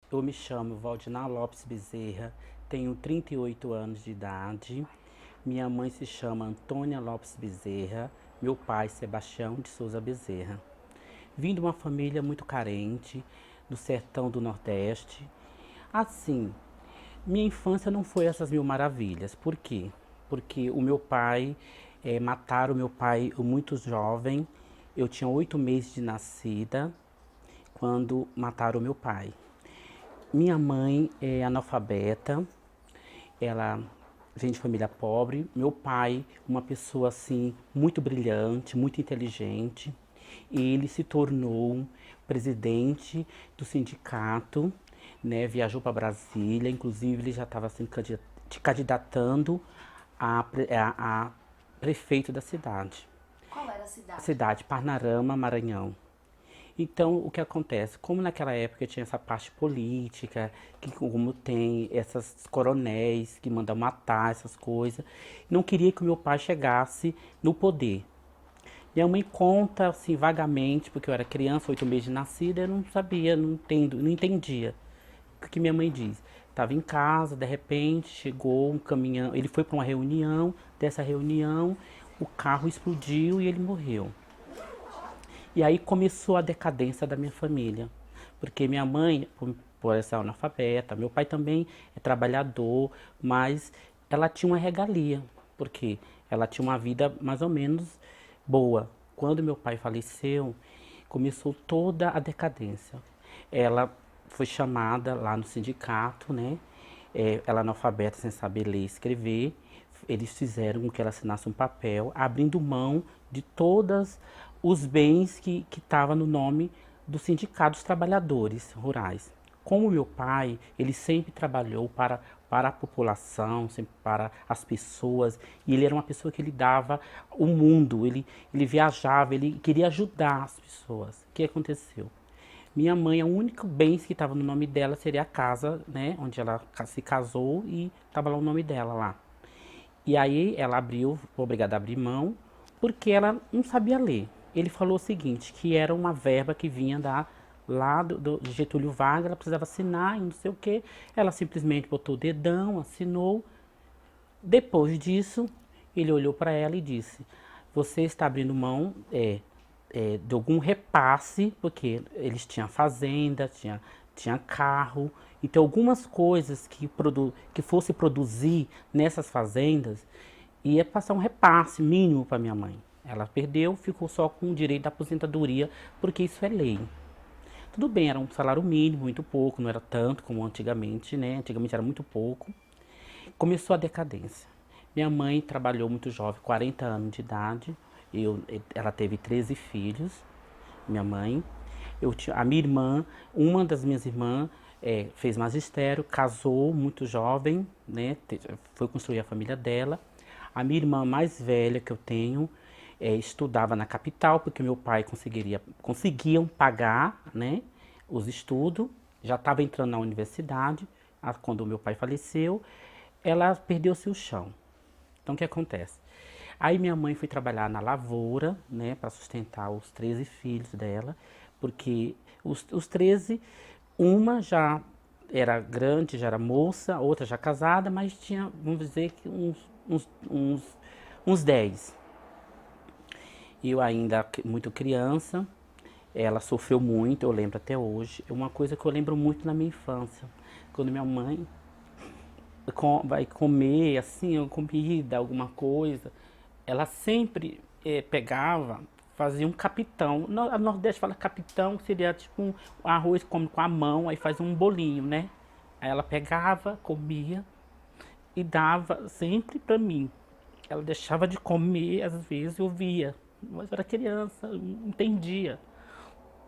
Eu me chamo Valdinar Lopes Bezerra, tenho 38 anos de idade. Minha mãe se chama Antônia Lopes Bezerra, meu pai Sebastião de Souza Bezerra. Vim de uma família muito carente, do sertão do Nordeste. Assim, minha infância não foi essas mil maravilhas. Por quê? Porque o meu pai, mataram o meu pai muito jovem. Eu tinha 8 meses de nascida quando mataram o meu pai. Minha mãe é analfabeta, ela vem de família pobre. Meu pai, uma pessoa assim, muito brilhante, muito inteligente. Ele se tornou presidente do sindicato, né? Viajou para Brasília, inclusive ele já estava se candidatando a prefeito da cidade. Qual era a cidade? Cidade Parnarama, Maranhão. Então, o que acontece? Como naquela época tinha essa parte política, que como tem essas coronéis que mandam matar essas coisas, não queria que o meu pai chegasse no poder. Minha mãe conta assim vagamente, porque eu era criança, 8 meses de nascida, eu não sabia, não entendia o que minha mãe diz. Estava em casa, de repente chegou um caminhão, ele foi para uma reunião, dessa reunião o carro explodiu e ele morreu. E aí começou a decadência da minha família. Porque minha mãe, por ser analfabeta, meu pai também é trabalhador, mas ela tinha uma regalia, porque ela tinha uma vida mais ou menos boa. Quando meu pai faleceu, começou toda a decadência. Ela foi chamada lá no sindicato, né? Ela analfabeta, sem saber ler e escrever. Eles fizeram com que ela assinasse um papel, abrindo mão de todos os bens que estavam no nome do Sindicato dos Trabalhadores Rurais. Como meu pai, ele sempre trabalhou para a população, sempre para as pessoas, e ele era uma pessoa que ele dava o mundo, ele viajava, ele queria ajudar as pessoas. O que aconteceu? Minha mãe, o único bem que estava no nome dela seria a casa, né, onde ela se casou e estava lá o nome dela lá. E aí ela abriu, foi obrigada a abrir mão, porque ela não sabia ler. Ele falou o seguinte, que era uma verba que vinha lá do Getúlio Vargas, ela precisava assinar e não sei o quê. Ela simplesmente botou o dedão, assinou. Depois disso, ele olhou para ela e disse, você está abrindo mão de algum repasse, porque eles tinham fazenda, tinha carro, então algumas coisas que fosse produzir nessas fazendas ia passar um repasse mínimo para minha mãe. Ela perdeu, ficou só com o direito da aposentadoria, porque isso é lei. Tudo bem, era um salário mínimo, muito pouco, não era tanto como antigamente, né? Antigamente era muito pouco. Começou a decadência. Minha mãe trabalhou muito jovem, 40 anos de idade. Ela teve 13 filhos, minha mãe. A minha irmã, uma das minhas irmãs, fez magistério, casou muito jovem, né? Foi construir a família dela. A minha irmã mais velha que eu tenho estudava na capital, porque meu pai conseguiam pagar, né, os estudos. Já estava entrando na universidade, quando o meu pai faleceu. Ela perdeu-se o chão. Então o que acontece? Aí minha mãe foi trabalhar na lavoura, né, para sustentar os 13 filhos dela, porque os 13, uma já era grande, já era moça, outra já casada, mas tinha, vamos dizer que uns 10. Eu ainda muito criança, ela sofreu muito, eu lembro até hoje. É uma coisa que eu lembro muito na minha infância, quando minha mãe vai comer, assim, comida, alguma coisa, ela sempre pegava, fazia um capitão. A Nordeste fala capitão, que seria tipo um arroz come com a mão, aí faz um bolinho, né? Aí ela pegava, comia e dava sempre para mim. Ela deixava de comer, às vezes eu via, mas eu era criança, eu não entendia.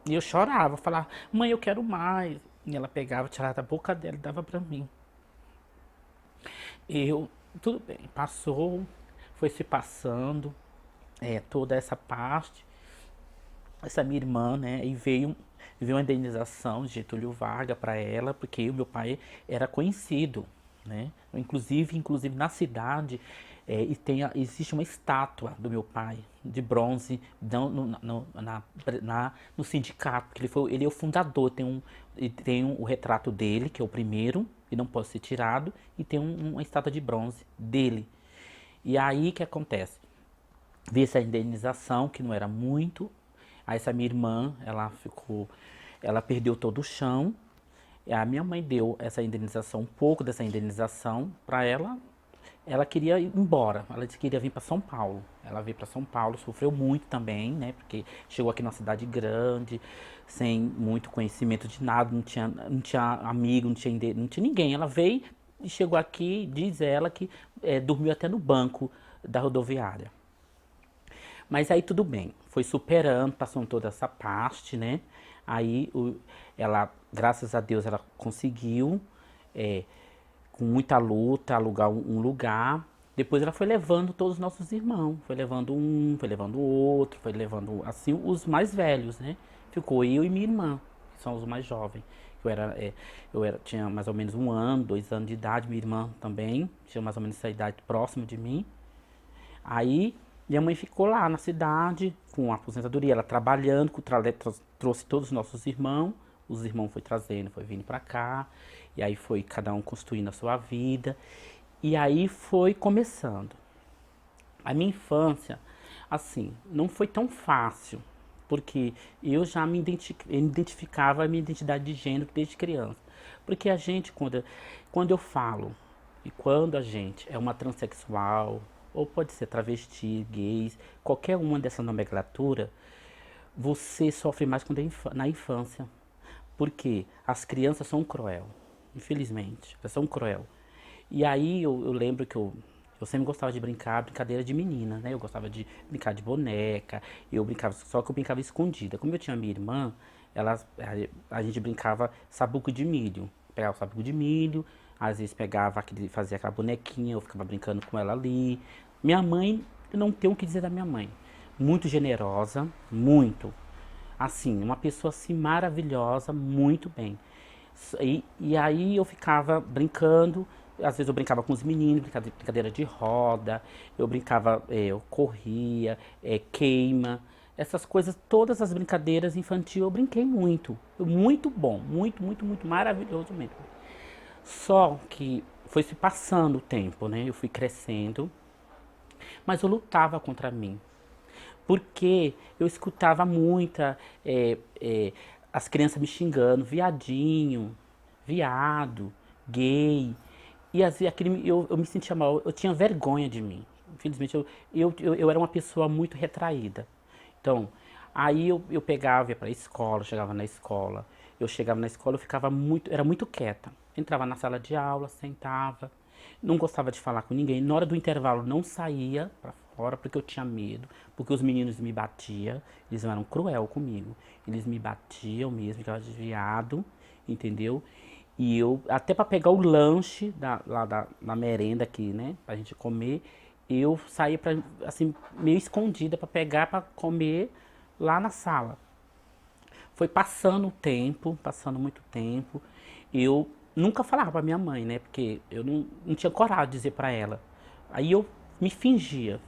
E eu chorava, falava, mãe, eu quero mais. E ela pegava, tirava da boca dela e dava para mim. Eu, tudo bem, passou, foi se passando, toda essa parte, essa minha irmã, né, e veio uma indenização de Getúlio Vargas para ela, porque o meu pai era conhecido, né, inclusive na cidade, E existe uma estátua do meu pai, de bronze, no sindicato, porque ele é o fundador, o retrato dele, que é o primeiro, e não pode ser tirado, e tem uma estátua de bronze dele. E aí o que acontece? Vi essa indenização, que não era muito, aí essa minha irmã, ela perdeu todo o chão, e a minha mãe deu essa indenização, um pouco dessa indenização para ela. Ela queria ir embora, ela disse que queria vir para São Paulo. Ela veio para São Paulo, sofreu muito também, né? Porque chegou aqui numa cidade grande, sem muito conhecimento de nada, não tinha amigo, não tinha ninguém. Ela veio e chegou aqui, diz ela que dormiu até no banco da rodoviária. Mas aí tudo bem, foi superando, passando toda essa parte, né? Aí ela, graças a Deus, ela conseguiu, é, com muita luta, alugar um lugar. Depois ela foi levando todos os nossos irmãos, foi levando um, foi levando o outro, foi levando assim os mais velhos, né? Ficou eu e minha irmã, que são os mais jovens. Tinha mais ou menos 1 ano, 2 anos de idade, minha irmã também tinha mais ou menos essa idade próxima de mim. Aí minha mãe ficou lá na cidade com a aposentadoria, ela trabalhando, trouxe todos os nossos irmãos, os irmãos foi trazendo, foi vindo pra cá, e aí foi cada um construindo a sua vida, e aí foi começando. A minha infância, assim, não foi tão fácil, porque eu já identificava a minha identidade de gênero desde criança. Porque a gente, quando eu falo, e quando a gente é uma transexual, ou pode ser travesti, gays, qualquer uma dessa nomenclatura, você sofre mais quando na infância. Porque as crianças são cruel, infelizmente, elas são cruel. E aí eu lembro que eu sempre gostava de brincadeira de menina, né? Eu gostava de brincar de boneca, eu brincava, só que eu brincava escondida. Como eu tinha minha irmã, a gente brincava sabuco de milho. Pegava o sabuco de milho, às vezes fazia aquela bonequinha, eu ficava brincando com ela ali. Minha mãe, eu não tenho o que dizer da minha mãe. Muito generosa, muito. Assim, uma pessoa assim maravilhosa, muito bem. E aí eu ficava brincando, às vezes eu brincava com os meninos, brincadeira de roda, eu brincava, eu corria, queima, essas coisas, todas as brincadeiras infantis eu brinquei muito. Muito bom, muito, muito, muito maravilhoso mesmo. Só que foi se passando o tempo, né? Eu fui crescendo, mas eu lutava contra mim. Porque eu escutava muita as crianças me xingando, viadinho, viado, gay. E assim, eu me sentia mal, eu tinha vergonha de mim. Infelizmente, eu era uma pessoa muito retraída. Então, aí eu pegava, ia pra escola, chegava na escola. Eu chegava na escola, eu ficava era muito quieta. Entrava na sala de aula, sentava, não gostava de falar com ninguém. Na hora do intervalo, não saía pra fora porque eu tinha medo, porque os meninos me batiam, eles eram cruel comigo. Eles me batiam mesmo, ficava desviado, entendeu? E eu, até para pegar o lanche lá da merenda aqui, né, pra gente comer, eu saía assim, meio escondida para pegar para comer lá na sala. Foi passando o tempo, passando muito tempo. Eu nunca falava pra minha mãe, né? Porque eu não tinha coragem de dizer pra ela. Aí eu me fingia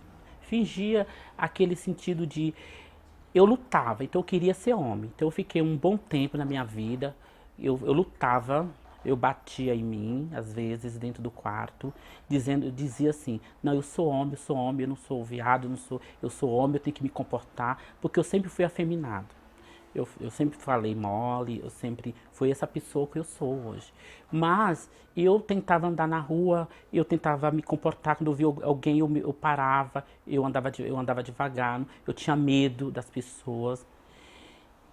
aquele sentido de eu lutava, então eu queria ser homem. Então eu fiquei um bom tempo na minha vida, eu lutava, eu batia em mim, às vezes, dentro do quarto, eu dizia assim, não, eu sou homem, eu não sou viado, eu sou homem, eu tenho que me comportar, porque eu sempre fui afeminado. Eu sempre falei mole, eu sempre fui essa pessoa que eu sou hoje. Mas eu tentava andar na rua, eu tentava me comportar, quando eu via alguém eu parava, eu andava devagar, eu tinha medo das pessoas.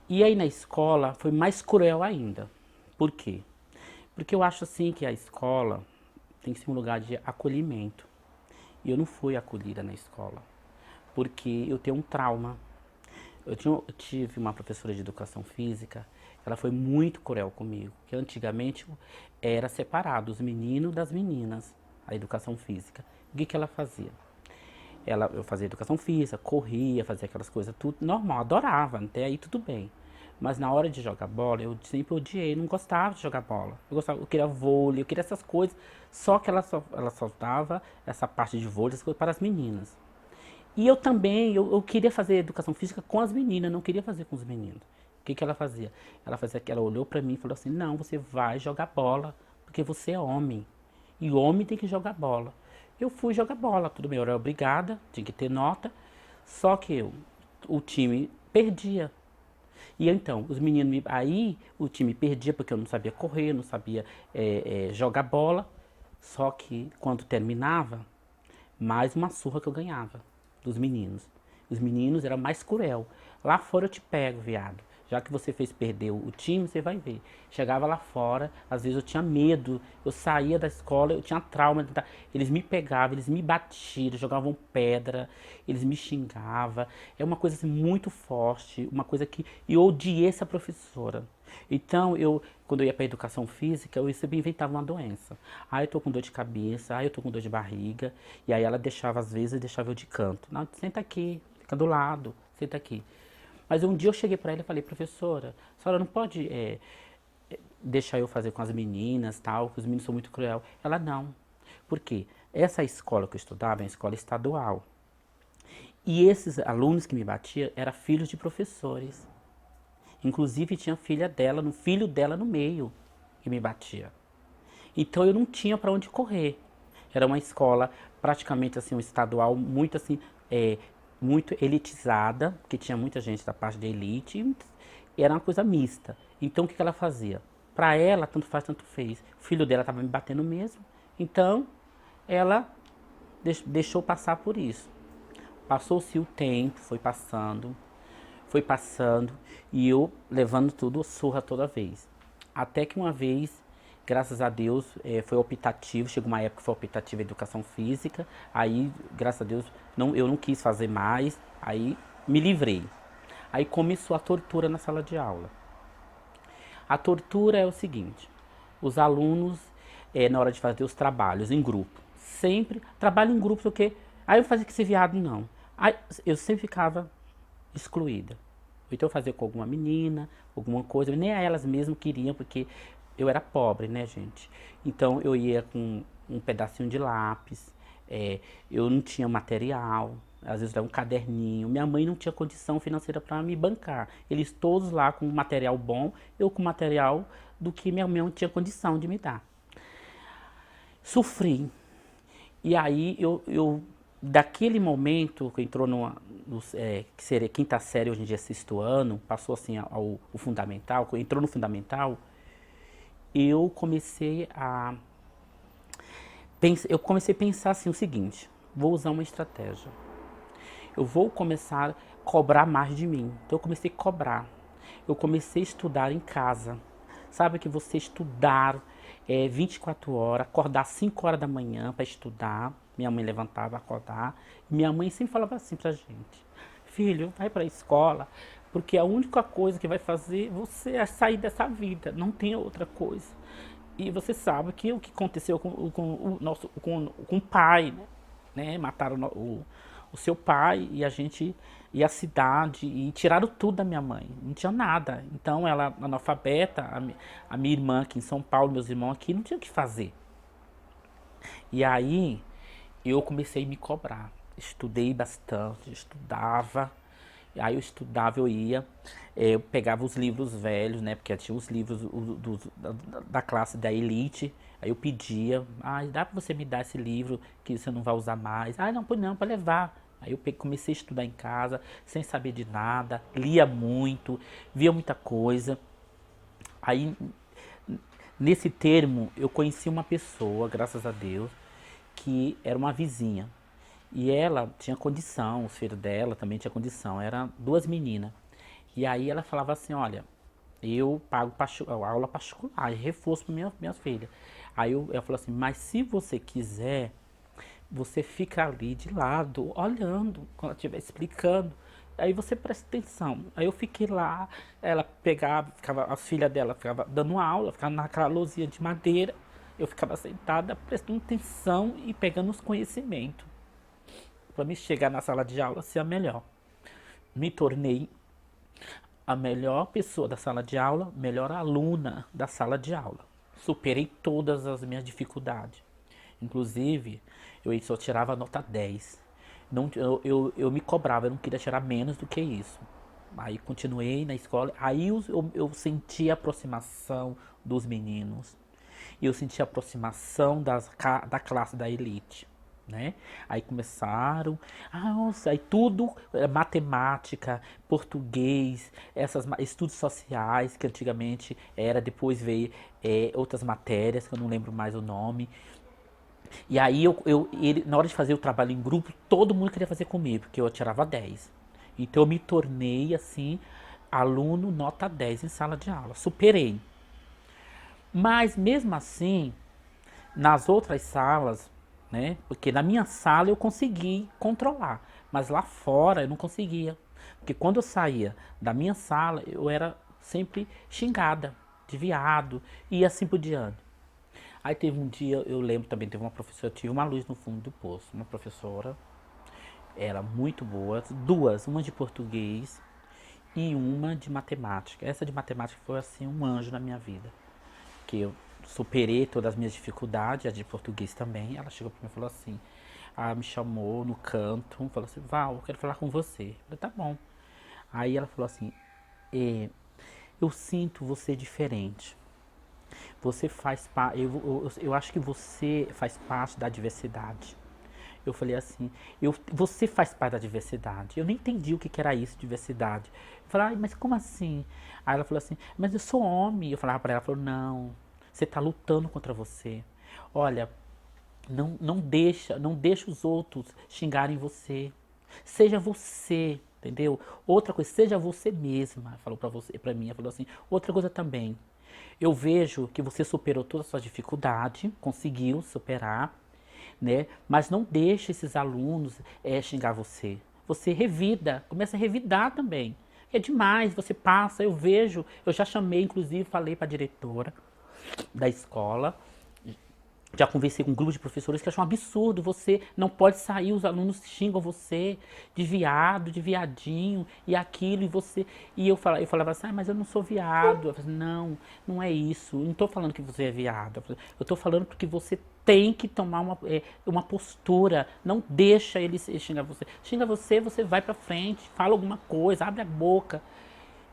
E aí na escola foi mais cruel ainda. Por quê? Porque eu acho assim que a escola tem que ser um lugar de acolhimento. E eu não fui acolhida na escola, porque eu tenho um trauma. Eu tive uma professora de educação física, ela foi muito cruel comigo, que antigamente era separado os meninos das meninas, a educação física. O que ela fazia? Eu fazia educação física, corria, fazia aquelas coisas, tudo normal, adorava, até aí tudo bem. Mas na hora de jogar bola, eu sempre odiei, não gostava de jogar bola. Eu queria vôlei, eu queria essas coisas. Só que ela só dava essa parte de vôlei, essas coisas para as meninas. E eu também, eu queria fazer educação física com as meninas, não queria fazer com os meninos. O que que ela fazia? Ela fazia que ela olhou pra mim e falou assim: "Não, você vai jogar bola, porque você é homem. E homem tem que jogar bola". Eu fui jogar bola, tudo bem, eu era obrigada, tinha que ter nota. Só que o time perdia. E então, os meninos, aí o time perdia porque eu não sabia correr, não sabia jogar bola. Só que quando terminava, mais uma surra que eu ganhava dos meninos. Os meninos eram mais cruel. Lá fora eu te pego, viado. Já que você fez perder o time, você vai ver. Chegava lá fora, às vezes eu tinha medo. Eu saía da escola, eu tinha trauma. Eles me pegavam, eles me batiam, jogavam pedra, eles me xingavam. É uma coisa assim, muito forte, uma coisa que eu odiei essa professora. Então, quando eu ia para educação física, eu sempre inventava uma doença. Ah, eu tô com dor de cabeça, ah, eu tô com dor de barriga. E aí ela deixava, às vezes, deixava eu de canto. Não, senta aqui, fica do lado, senta aqui. Mas um dia eu cheguei para ela e falei: "Professora, a senhora não pode deixar eu fazer com as meninas, tal, que os meninos são muito cruel". Ela: "Não". Por quê? Essa escola que eu estudava é uma escola estadual. E esses alunos que me batiam eram filhos de professores. Inclusive tinha filho dela no meio que me batia. Então eu não tinha para onde correr. Era uma escola praticamente assim, um estadual muito assim, é, muito elitizada, porque tinha muita gente da parte da elite, e era uma coisa mista. Então o que que ela fazia? Para ela, tanto faz, tanto fez. O filho dela estava me batendo mesmo, então ela deixou passar por isso. Passou-se o tempo, foi passando, e eu levando tudo surra toda vez. Até que uma vez, graças a Deus, foi optativo, chegou uma época que foi optativa a educação física, aí, graças a Deus, eu não quis fazer mais, aí me livrei. Aí começou a tortura na sala de aula. A tortura é o seguinte: os alunos, na hora de fazer os trabalhos em grupo, sempre trabalho em grupo, porque aí eu fazia que ser viado, não. Aí eu sempre ficava excluída. Ou então eu fazia com alguma menina, alguma coisa, nem a elas mesmas queriam, porque eu era pobre, né, gente? Então eu ia com um pedacinho de lápis, eu não tinha material, às vezes era um caderninho. Minha mãe não tinha condição financeira para me bancar. Eles todos lá com material bom, eu com material do que minha mãe não tinha condição de me dar. Sofri. E aí daquele momento que entrou que seria quinta série, hoje em dia sexto ano, passou assim o fundamental, entrou no fundamental, eu comecei a pensar assim o seguinte: vou usar uma estratégia. Eu vou começar a cobrar mais de mim. Então eu comecei a cobrar. Eu comecei a estudar em casa. Sabe que você estudar 24 horas, acordar 5 horas da manhã para estudar. Minha mãe levantava, acordar. Minha mãe sempre falava assim pra gente: "Filho, vai para a escola, porque a única coisa que vai fazer você é sair dessa vida, não tem outra coisa". E você sabe que o que aconteceu com com o pai, né? Mataram o seu pai e a gente e a cidade e tiraram tudo da minha mãe. Não tinha nada. Então ela analfabeta, a minha irmã aqui em São Paulo, meus irmãos aqui, não tinha o que fazer. E aí eu comecei a me cobrar. Estudei bastante, estudava. Aí eu estudava, eu ia, eu pegava os livros velhos, né? Porque tinha os livros da classe da elite. Aí eu pedia: "Ah, dá pra você me dar esse livro que você não vai usar mais?". "Ah, não, pode não, pode levar". Aí eu comecei a estudar em casa, sem saber de nada, lia muito, via muita coisa. Aí, nesse termo, eu conheci uma pessoa, graças a Deus, que era uma vizinha. E ela tinha condição, os filhos dela também tinha condição, eram duas meninas. E aí ela falava assim: "Olha, eu pago aula particular, reforço para minhas filhas". Aí ela falou assim: "Mas se você quiser, você fica ali de lado, olhando, quando ela estiver explicando. Aí você presta atenção". Aí eu fiquei lá, ela pegava, as filhas dela ficavam dando aula, ficava naquela lousinha de madeira. Eu ficava sentada, prestando atenção e pegando os conhecimentos para me chegar na sala de aula ser a melhor. Me tornei a melhor pessoa da sala de aula, melhor aluna da sala de aula. Superei todas as minhas dificuldades. Inclusive, eu só tirava nota 10. Não, eu me cobrava, eu não queria tirar menos do que isso. Aí continuei na escola, aí eu senti a aproximação dos meninos. E eu senti a aproximação da classe da elite, né? Aí começaram, nossa, aí tudo, matemática, português, estudos sociais, que antigamente era, depois veio outras matérias, que eu não lembro mais o nome. E aí na hora de fazer o trabalho em grupo, todo mundo queria fazer comigo, porque eu tirava 10. Então eu me tornei, assim, aluno nota 10 em sala de aula. Superei. Mas mesmo assim, nas outras salas, né? Porque na minha sala eu consegui controlar, mas lá fora eu não conseguia. Porque quando eu saía da minha sala, eu era sempre xingada, de viado e assim por diante. Aí teve um dia, eu lembro também, teve uma professora, tinha uma luz no fundo do poço, uma professora, era muito boa, duas, uma de português e uma de matemática. Essa de matemática foi assim um anjo na minha vida, que eu superei todas as minhas dificuldades, a de português também. Ela chegou pra mim e falou assim, me chamou no canto, falou assim, Val, eu quero falar com você. Eu falei, tá bom. Aí ela falou assim, eu sinto você diferente. Você faz parte, eu acho que você faz parte da diversidade. Eu falei assim, você faz parte da diversidade. Eu nem entendi o que era isso, diversidade. Eu falei, mas como assim? Aí ela falou assim, mas eu sou homem. Eu falava pra ela, falou, não, você tá lutando contra você. Olha, não deixa os outros xingarem você. Seja você, entendeu? Outra coisa, seja você mesma. Falou pra mim, ela falou assim, outra coisa também. Eu vejo que você superou toda a sua dificuldade, conseguiu superar, né? Mas não deixe esses alunos xingar você. Você revida, começa a revidar também. É demais, você passa, eu vejo, eu já chamei, inclusive, falei para a diretora da escola, já conversei com um grupo de professores que acham um absurdo, você não pode sair, os alunos xingam você de viado, de viadinho, e aquilo, e você... E eu falava assim, mas eu não sou viado. Eu falei, não é isso, eu não estou falando que você é viado, eu estou falando porque você tem que tomar uma postura, não deixa ele xingar você. Xinga você, você vai pra frente, fala alguma coisa, abre a boca.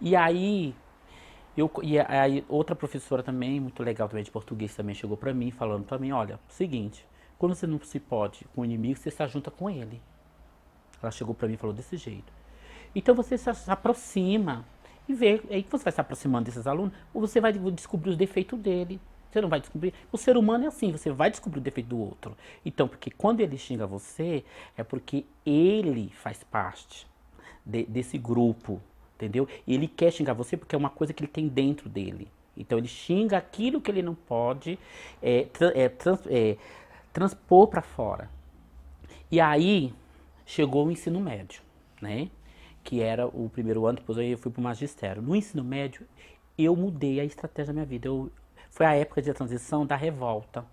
E aí, e aí outra professora também, muito legal também de português, também chegou pra mim, falando pra mim, olha, seguinte, quando você não se pode com o inimigo, você se junta com ele. Ela chegou pra mim e falou desse jeito. Então você se aproxima e vê, aí que você vai se aproximando desses alunos, você vai descobrir os defeitos dele. Você não vai descobrir. O ser humano é assim, você vai descobrir o defeito do outro. Então, porque quando ele xinga você, é porque ele faz parte desse grupo, entendeu? E ele quer xingar você porque é uma coisa que ele tem dentro dele. Então ele xinga aquilo que ele não pode transpor para fora. E aí chegou o ensino médio, né? Que era o primeiro ano, depois eu fui para o magistério. No ensino médio, eu mudei a estratégia da minha vida. Foi a época de transição da revolta.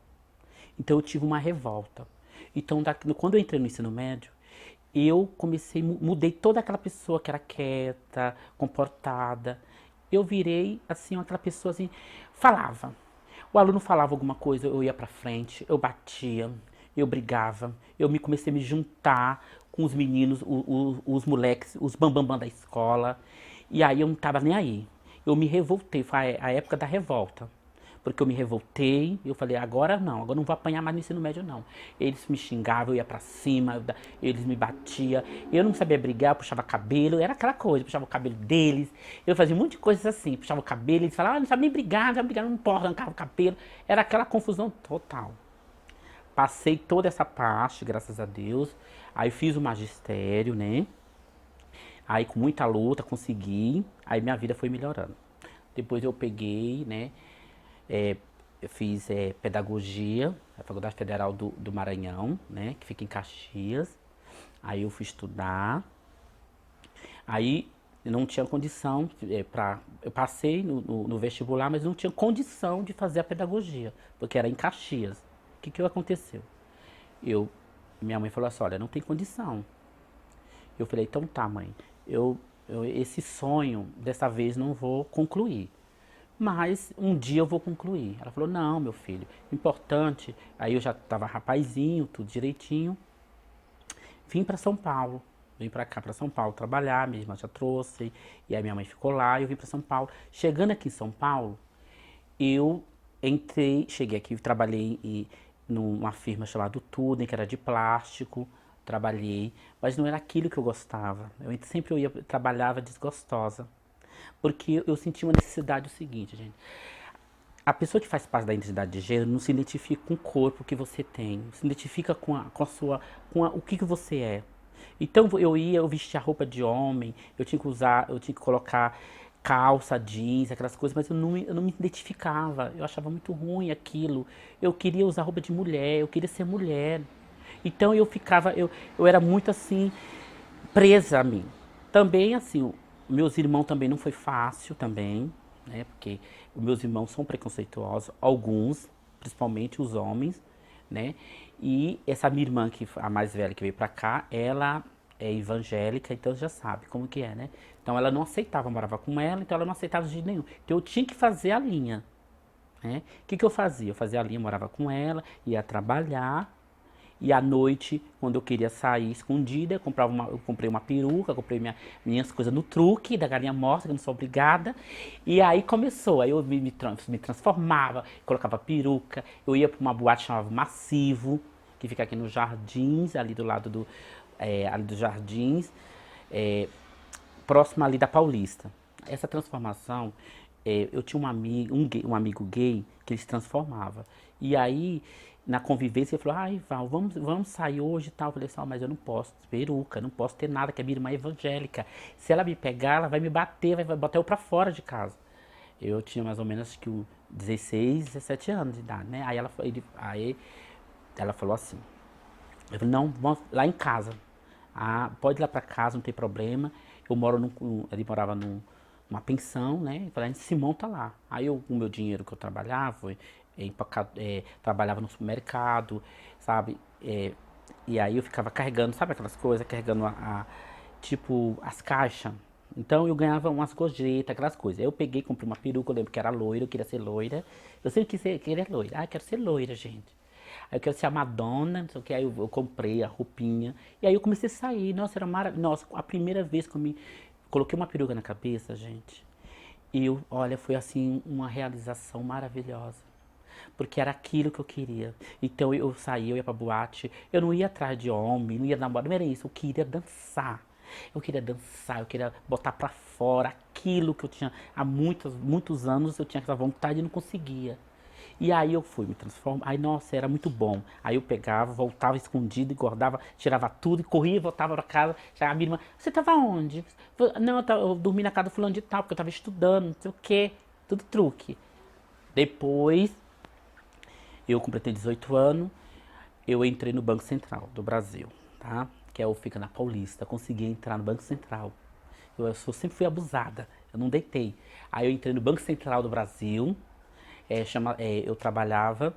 Então eu tive uma revolta. Então, quando eu entrei no ensino médio, eu mudei toda aquela pessoa que era quieta, comportada. Eu virei, assim, aquela pessoa, assim, falava. O aluno falava alguma coisa, eu ia pra frente, eu batia, eu brigava, comecei a me juntar com os meninos, os moleques, os bambambam da escola. E aí eu não tava nem aí. Eu me revoltei, foi a época da revolta. Porque eu me revoltei, eu falei, agora não vou apanhar mais no ensino médio não. Eles me xingavam, eu ia pra cima, eles me batiam, eu não sabia brigar, eu puxava cabelo, era aquela coisa, eu puxava o cabelo deles, eu fazia um monte de coisas assim, puxava o cabelo, eles falavam, não sabe nem brigar, não sabe brigar, não importa, arrancava o cabelo, era aquela confusão total. Passei toda essa parte, graças a Deus, aí fiz o magistério, né, aí com muita luta consegui, aí minha vida foi melhorando. Depois eu peguei, né, eu fiz pedagogia, na Faculdade Federal do Maranhão, né, que fica em Caxias. Aí eu fui estudar. Aí eu não tinha condição eu passei no vestibular, mas não tinha condição de fazer a pedagogia, porque era em Caxias. O que aconteceu? Minha mãe falou assim, olha, não tem condição. Eu falei, então tá, mãe, eu esse sonho, dessa vez não vou concluir. Mas um dia eu vou concluir. Ela falou, não, meu filho, importante. Aí eu já tava rapazinho, tudo direitinho. Vim para São Paulo. Vim para cá, para São Paulo, trabalhar. Minha irmã já trouxe. E aí minha mãe ficou lá e eu vim para São Paulo. Chegando aqui em São Paulo, eu cheguei aqui, trabalhei numa firma chamada Tuden, que era de plástico. Trabalhei, mas não era aquilo que eu gostava. Sempre eu ia, trabalhava desgostosa. Porque eu senti uma necessidade, o seguinte, gente. A pessoa que faz parte da identidade de gênero não se identifica com o corpo que você tem, se identifica com a sua, o que você é. Então eu vestia roupa de homem, eu tinha que usar, eu tinha que colocar calça, jeans, aquelas coisas, mas eu não me identificava, eu achava muito ruim aquilo. Eu queria usar roupa de mulher, eu queria ser mulher. Então eu era muito assim, presa a mim. Também, assim, meus irmãos também não foi fácil também, né? Porque os meus irmãos são preconceituosos, alguns, principalmente os homens, né? E essa minha irmã, que a mais velha que veio pra cá, ela é evangélica, então já sabe como que é, né? Então ela não aceitava, eu morava com ela, então ela não aceitava de jeito nenhum. Então eu tinha que fazer a linha, né? O que que eu fazia? Eu fazia a linha, morava com ela, ia trabalhar, e à noite, quando eu queria sair escondida, eu comprei uma peruca, comprei minhas coisas no truque da galinha morta, que eu não sou obrigada. E aí começou, aí eu me transformava, colocava peruca, eu ia para uma boate chamada Massivo, que fica aqui nos Jardins, ali do lado ali dos Jardins, é, próximo ali da Paulista. Essa transformação, eu tinha um amigo gay que ele se transformava. E aí, na convivência, ele falou, ai, Val, vamos sair hoje e tal. Eu falei assim, mas eu não posso peruca, não posso ter nada, que a minha irmã é evangélica. Se ela me pegar, ela vai me bater, vai botar eu pra fora de casa. Eu tinha mais ou menos, acho que 16, 17 anos de idade, né? Aí ela falou assim, eu falei, não, vamos lá em casa. Ah, pode ir lá pra casa, não tem problema. Ele morava numa pensão, né? Eu falei, a gente se monta lá. Aí eu, com o meu dinheiro que eu trabalhava, trabalhava no supermercado, sabe? E aí eu ficava carregando, sabe aquelas coisas? Carregando tipo, as caixas. Então eu ganhava umas gorjetas, aquelas coisas. Aí eu peguei, comprei uma peruca, eu lembro que era loira, eu queria ser loira. Eu sempre queria loira. Ah, eu quero ser loira, gente. Aí eu quero ser a Madonna, não sei o que, aí eu comprei a roupinha. E aí eu comecei a sair. Nossa, era maravilhoso. Nossa, a primeira vez que eu me coloquei uma peruca na cabeça, gente. E olha, foi assim uma realização maravilhosa. Porque era aquilo que eu queria. Então eu saía, eu ia pra boate, eu não ia atrás de homem, não ia namorar, não era isso, eu queria dançar. Eu queria dançar, eu queria botar pra fora aquilo que eu tinha há muitos anos, eu tinha essa vontade e não conseguia. E aí eu fui me transformar. Aí, nossa, era muito bom. Aí eu pegava, voltava escondido, engordava, tirava tudo e corria, voltava pra casa. Chegava a minha irmã, você tava onde? Não, eu dormi na casa do fulano de tal, porque eu tava estudando, não sei o quê. Tudo truque. Depois, eu completei 18 anos, eu entrei no Banco Central do Brasil, tá? Que é o fica na Paulista. Consegui entrar no Banco Central. Sempre fui abusada, eu não deitei. Aí eu entrei no Banco Central do Brasil, eu trabalhava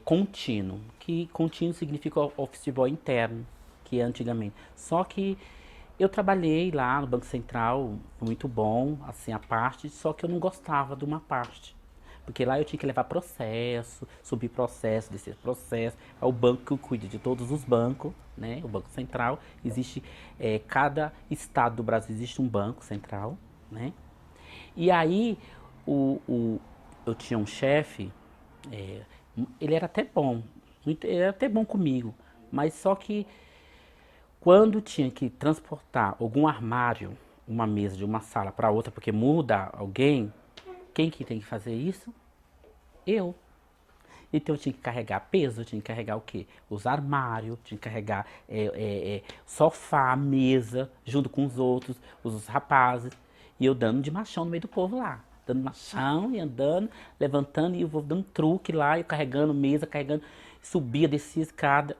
contínuo, que contínuo significa office boy interno, que é antigamente. Só que eu trabalhei lá no Banco Central, muito bom, assim, a parte, só que eu não gostava de uma parte. Porque lá eu tinha que levar processo, subir processo, descer processo. É o banco que cuida de todos os bancos, né? O Banco Central. Existe, cada estado do Brasil existe um banco central, né? E aí, o, o, eu tinha um chefe, é, ele era até bom, ele era até bom comigo, mas só que quando tinha que transportar algum armário, uma mesa de uma sala para outra, porque muda alguém, quem que tem que fazer isso? Eu. Então eu tinha que carregar peso, eu tinha que carregar o quê? Os armários, tinha que carregar sofá, mesa, junto com os outros, os rapazes. E eu dando de machão no meio do povo lá. Dando machão e andando, levantando e eu vou dando truque lá, eu carregando mesa, carregando, subia, descia escada.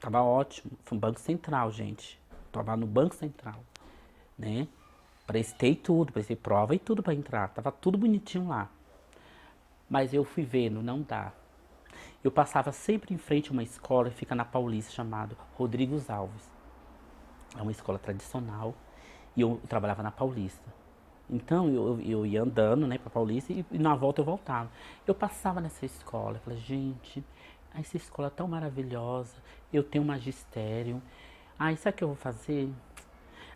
Tava ótimo. Foi um banco central, gente. Tava no Banco Central, né? Prestei tudo, prestei prova e tudo para entrar. Tava tudo bonitinho lá. Mas eu fui vendo, não dá. Eu passava sempre em frente a uma escola que fica na Paulista, chamada Rodrigues Alves. É uma escola tradicional. E eu trabalhava na Paulista. Então eu ia andando, né, pra Paulista e na volta eu voltava. Eu passava nessa escola, eu falei, gente, essa escola é tão maravilhosa, eu tenho magistério. Aí sabe o que eu vou fazer?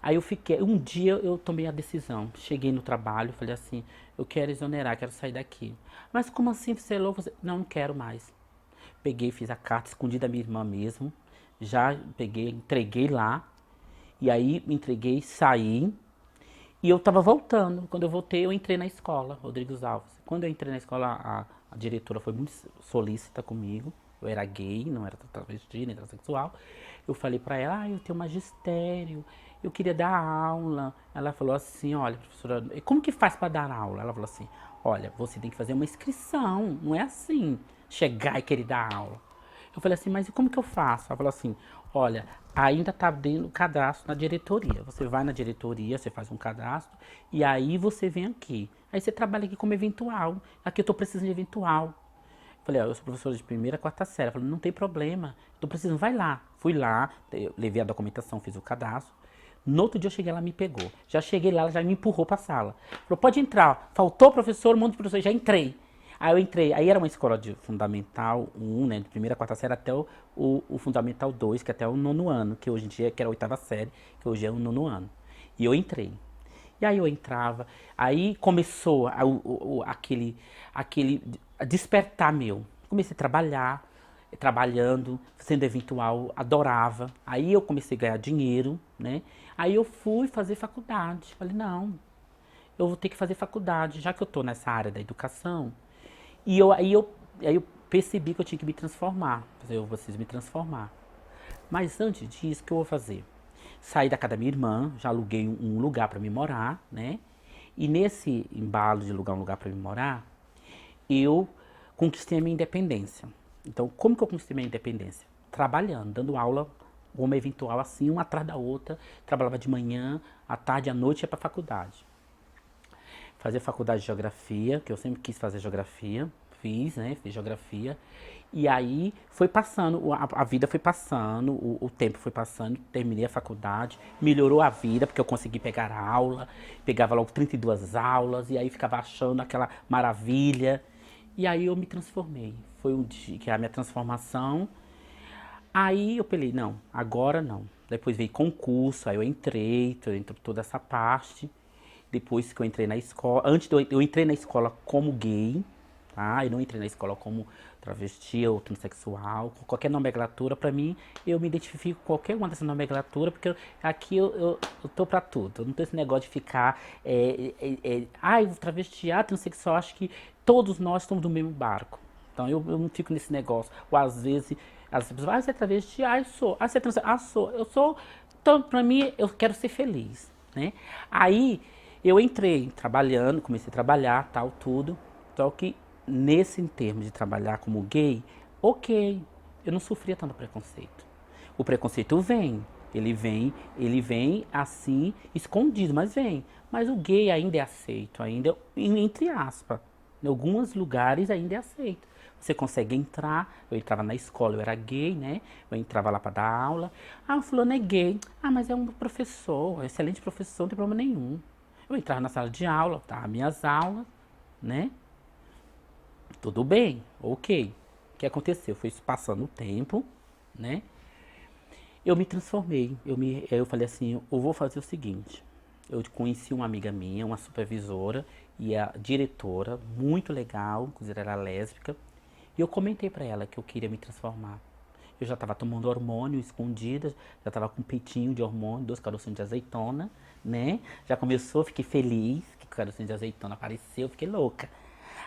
Aí eu fiquei, um dia eu tomei a decisão, cheguei no trabalho, falei assim, eu quero exonerar, quero sair daqui. Mas como assim, você é louco? Não, não quero mais. Peguei, fiz a carta escondida da minha irmã mesmo, já peguei, entreguei lá, e aí me entreguei, saí, e eu tava voltando. Quando eu voltei, eu entrei na escola, Rodrigues Alves. Quando eu entrei na escola, a diretora foi muito solícita comigo. Eu era gay, não era travesti, nem transexual. Eu falei pra ela, eu tenho magistério, eu queria dar aula. Ela falou assim, olha, professora, como que faz pra dar aula? Ela falou assim, olha, você tem que fazer uma inscrição, não é assim, chegar e querer dar aula. Eu falei assim, mas e como que eu faço? Ela falou assim, olha, ainda tá dando cadastro na diretoria. Você vai na diretoria, você faz um cadastro e aí você vem aqui. Aí você trabalha aqui como eventual. Aqui eu tô precisando de eventual. Eu falei, ó, eu sou professora de primeira, quarta série. Ela falou, não tem problema, tô precisando, vai lá. Fui lá, eu levei a documentação, fiz o cadastro. No outro dia eu cheguei, ela me pegou. Já cheguei lá, ela já me empurrou pra sala. Falou, pode entrar. Faltou professor, um monte de professor, já entrei. Aí eu entrei, aí era uma escola de Fundamental 1, né, de primeira a quarta série até o Fundamental 2, que até o nono ano, que hoje em dia que era a oitava série, que hoje é o nono ano. E eu entrei. E aí eu entrava, aí começou aquele despertar meu. Comecei a trabalhar, trabalhando, sendo eventual, adorava. Aí eu comecei a ganhar dinheiro, né? Aí eu fui fazer faculdade. Falei, não, eu vou ter que fazer faculdade, já que eu tô nessa área da educação, e aí eu percebi que eu tinha que me transformar. Eu preciso me transformar. Mas antes disso, o que eu vou fazer? Saí da casa da minha irmã, já aluguei um lugar para me morar, né? E nesse embalo de alugar um lugar para me morar, eu conquistei a minha independência. Então, como que eu conquistei a minha independência? Trabalhando, dando aula, uma eventual assim, uma atrás da outra. Trabalhava de manhã, à tarde, à noite ia para a faculdade. Fazer faculdade de geografia, que eu sempre quis fazer geografia, fiz, né? Fiz geografia. E aí foi passando, a vida foi passando, o tempo foi passando, terminei a faculdade, melhorou a vida, porque eu consegui pegar aula, pegava logo 32 aulas, e aí ficava achando aquela maravilha. E aí eu me transformei. Foi um dia que é a minha transformação. Aí eu falei, não, agora não. Depois veio concurso, aí eu entrei, toda essa parte. Depois que eu entrei na escola, antes de eu entrei na escola como gay, tá? Eu não entrei na escola como travesti ou transexual, qualquer nomenclatura, pra mim, eu me identifico com qualquer uma dessas nomenclaturas, porque aqui eu tô pra tudo. Eu não tenho esse negócio de ficar, travesti, transexual, acho que todos nós estamos no mesmo barco. Então eu não fico nesse negócio. Ou às vezes, as pessoas, você é travesti? Eu sou. Você é transexual? Sou. Eu sou. Então, pra mim, eu quero ser feliz, né? Aí, eu entrei trabalhando, comecei a trabalhar, tal, tudo. Só que nesse termo de trabalhar como gay, ok, eu não sofria tanto preconceito. O preconceito vem, ele vem assim, escondido, mas vem. Mas o gay ainda é aceito, ainda, entre aspas. Em alguns lugares ainda é aceito. Você consegue entrar, eu entrava na escola, eu era gay, né? Eu entrava lá para dar aula. Ah, o fulano é gay. Ah, mas é um professor, um excelente professor, não tem problema nenhum. Eu entrava na sala de aula, dava minhas aulas, né? Tudo bem, ok. O que aconteceu? Foi passando o tempo, né? Eu me transformei. Eu falei assim, eu vou fazer o seguinte. Eu conheci uma amiga minha, uma supervisora e a diretora, muito legal, inclusive era lésbica. E eu comentei pra ela que eu queria me transformar. Eu já tava tomando hormônio escondida, já tava com um peitinho de hormônio, 2 carocinhos de azeitona, né? Já começou, fiquei feliz que o carocinho de azeitona apareceu, fiquei louca.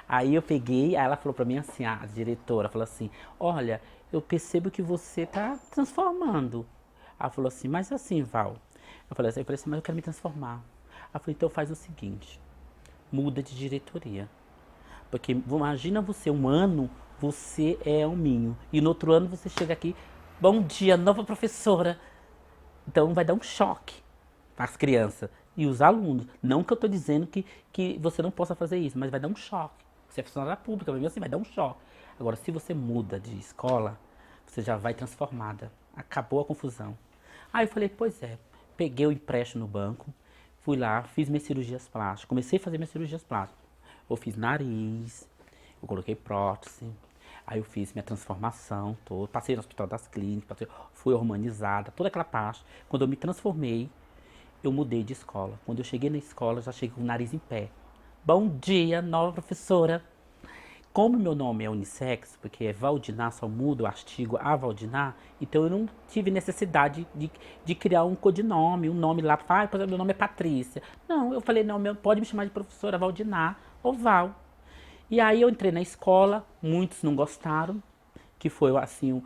Aí eu peguei, aí ela falou pra mim assim, a diretora falou assim, olha, eu percebo que você tá transformando. Ela falou assim, mas assim, Val. Eu falei assim, mas eu quero me transformar. Ela falou, então faz o seguinte, muda de diretoria. Porque imagina você, um ano, você é um minho. E no outro ano você chega aqui, bom dia, nova professora. Então vai dar um choque para as crianças e os alunos. Não que eu estou dizendo que você não possa fazer isso, mas vai dar um choque. Você é funcionária pública, mesmo assim vai dar um choque. Agora, se você muda de escola, você já vai transformada. Acabou a confusão. Aí eu falei, pois é. Peguei o empréstimo no banco, Fui lá, fiz minhas cirurgias plásticas. Comecei a fazer minhas cirurgias plásticas. Eu fiz nariz, eu coloquei prótese. Aí eu fiz minha transformação toda. Passei no Hospital das Clínicas, fui hormonizada, toda aquela parte. Quando eu me transformei, eu mudei de escola. Quando eu cheguei na escola, eu já cheguei com o nariz em pé. Bom dia, nova professora. Como meu nome é unissex, porque é Valdinar, só muda o artigo a Valdinar, então eu não tive necessidade de criar um codinome, um nome lá, para falar, meu nome é Patrícia. Não, eu falei, não, pode me chamar de professora Valdinar ou Val. E aí eu entrei na escola, muitos não gostaram, que foi assim,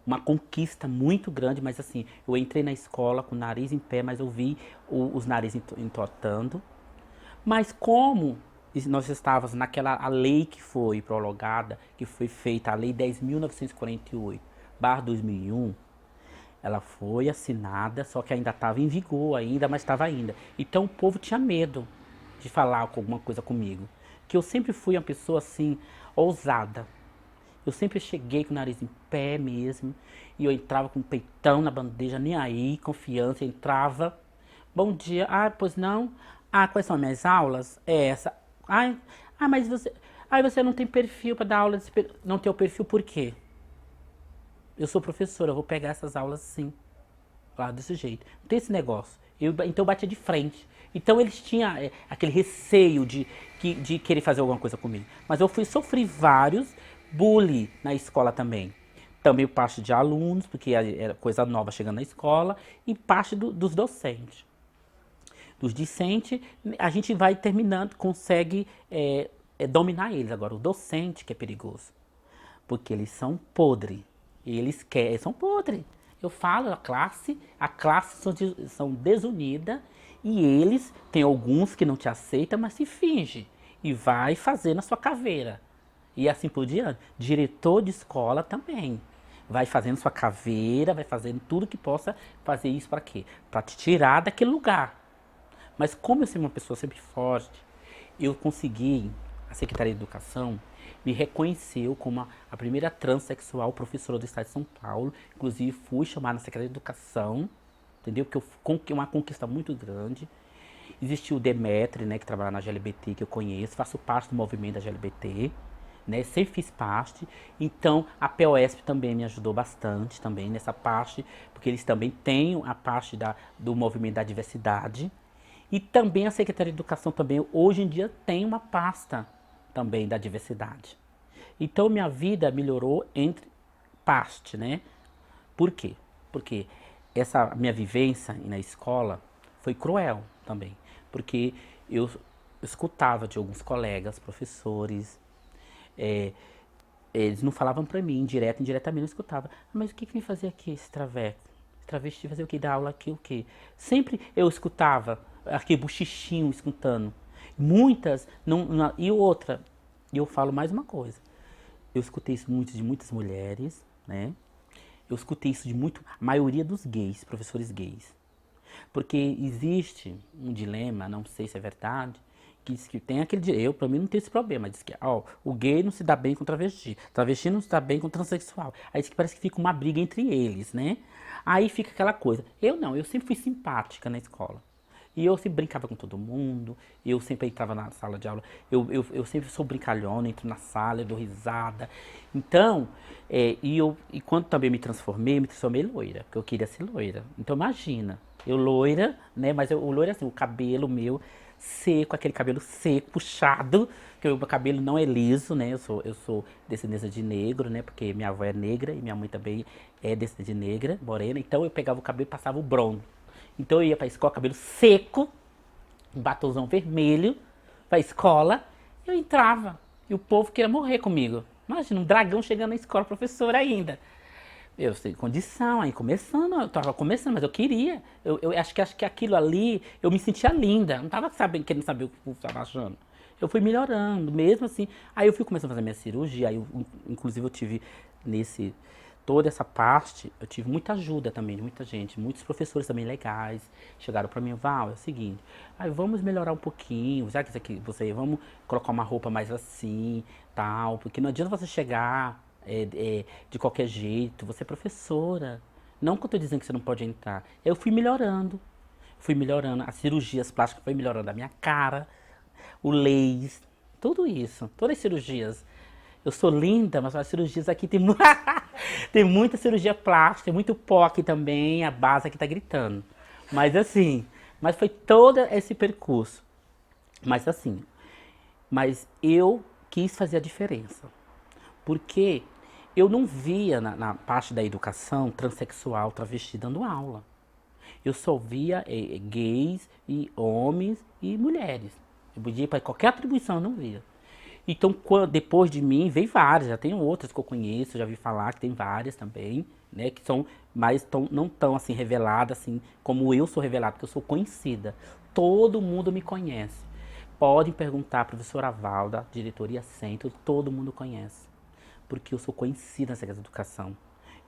uma conquista muito grande, mas assim, eu entrei na escola com o nariz em pé, mas eu vi os narizes entortando. Mas como nós estávamos naquela a lei que foi prolongada, que foi feita, a Lei 10.948/2001, ela foi assinada, só que ainda estava em vigor ainda, mas estava ainda. Então o povo tinha medo de falar alguma coisa comigo. Que eu sempre fui uma pessoa assim, ousada. Eu sempre cheguei com o nariz em pé mesmo, e eu entrava com o peitão na bandeja, nem aí, confiança, entrava. Bom dia. Ah, pois não? Ah, quais são as minhas aulas? É essa. Ai, mas você não tem perfil para dar aula, não tem o perfil por quê? Eu sou professora, eu vou pegar essas aulas sim. Lá desse jeito. Não tem esse negócio. Então eu batia de frente. Então eles tinham aquele receio de querer fazer alguma coisa comigo. Mas eu sofri vários bullying na escola também. Também parte de alunos, porque era coisa nova chegando na escola, e parte dos docentes. Dos discentes, a gente vai terminando, consegue dominar eles. Agora, o docente que é perigoso, porque eles são podres. Eles querem, são podres. Eu falo, a classe são desunidas e eles, tem alguns que não te aceitam, mas se finge e vai fazendo a sua caveira. E assim por diante. Diretor de escola também. Vai fazendo sua caveira, vai fazendo tudo que possa fazer isso para quê? Para te tirar daquele lugar. Mas como eu sou uma pessoa sempre forte, eu consegui, a Secretaria de Educação me reconheceu como a primeira transexual professora do Estado de São Paulo. Inclusive fui chamada na Secretaria de Educação, entendeu? Porque é uma conquista muito grande. Existiu o Demetri, né, que trabalha na GLBT, que eu conheço, faço parte do movimento da GLBT, né, sempre fiz parte. Então a POSP também me ajudou bastante também nessa parte, porque eles também têm a parte do movimento da diversidade. E também a Secretaria de Educação também, hoje em dia, tem uma pasta também da diversidade. Então, minha vida melhorou entre parte, né? Por quê? Porque essa minha vivência na escola foi cruel também. Porque eu escutava de alguns colegas, professores, é, eles não falavam pra mim, direto e indiretamente, eu escutava. Mas o que vem fazer aqui esse traveco? Esse travesti fazer o que? Dar aula aqui, o quê? Sempre eu escutava aquele buchichinho escutando. Muitas, e outra, e eu falo mais uma coisa. Eu escutei isso muito de muitas mulheres, né? Eu escutei isso de a maioria dos gays, professores gays. Porque existe um dilema, não sei se é verdade, que diz que tem aquele. Eu, pra mim, não tenho esse problema. Diz que o gay não se dá bem com travesti não se dá bem com transexual. Aí diz que parece que fica uma briga entre eles, né? Aí fica aquela coisa. Eu não, eu sempre fui simpática na escola. E eu sempre brincava com todo mundo, eu sempre entrava na sala de aula, eu sempre sou brincalhona, entro na sala, eu dou risada. Então, e quando também me transformei loira, porque eu queria ser loira. Então imagina, eu loira, né, mas o loira assim, o cabelo meu seco, aquele cabelo seco, puxado, que o meu cabelo não é liso, né, eu sou descendência de negro, né, porque minha avó é negra e minha mãe também é descendente de negra, morena, então eu pegava o cabelo e passava o bronze. Então eu ia pra escola, cabelo seco, um batonzão vermelho, pra escola, eu entrava. E o povo queria morrer comigo. Imagina, um dragão chegando na escola, professor ainda. Eu sem condição, aí começando, eu tava começando, mas eu queria. Eu acho que aquilo ali, eu me sentia linda. Não tava querendo saber o que o povo tava achando. Eu fui melhorando, mesmo assim. Aí eu fui começando a fazer minha cirurgia, aí inclusive eu tive nesse toda essa parte, eu tive muita ajuda também de muita gente, muitos professores também legais, chegaram pra mim, Val, é o seguinte, aí vamos melhorar um pouquinho, já que isso aqui, vamos colocar uma roupa mais assim, tal, porque não adianta você chegar de qualquer jeito, você é professora, não que eu tô dizendo que você não pode entrar, eu fui melhorando, fui melhorando, as cirurgias plásticas foi melhorando a minha cara, o laser, tudo isso, todas as cirurgias. Eu sou linda, mas as cirurgias aqui tem, tem muita cirurgia plástica, tem muito pó aqui também, a base aqui tá gritando. Mas assim, mas foi todo esse percurso. Mas assim, mas eu quis fazer a diferença. Porque eu não via na parte da educação transexual, travesti dando aula. Eu só via gays e homens e mulheres. Eu podia ir para qualquer atribuição, eu não via. Então, depois de mim, veio várias. Já tem outras que eu conheço, já vi falar que tem várias também, né? Que são, mas não tão assim reveladas assim como eu sou revelada, porque eu sou conhecida. Todo mundo me conhece. Podem perguntar à professora Valda, diretoria Centro, todo mundo conhece. Porque eu sou conhecida nessa área de educação.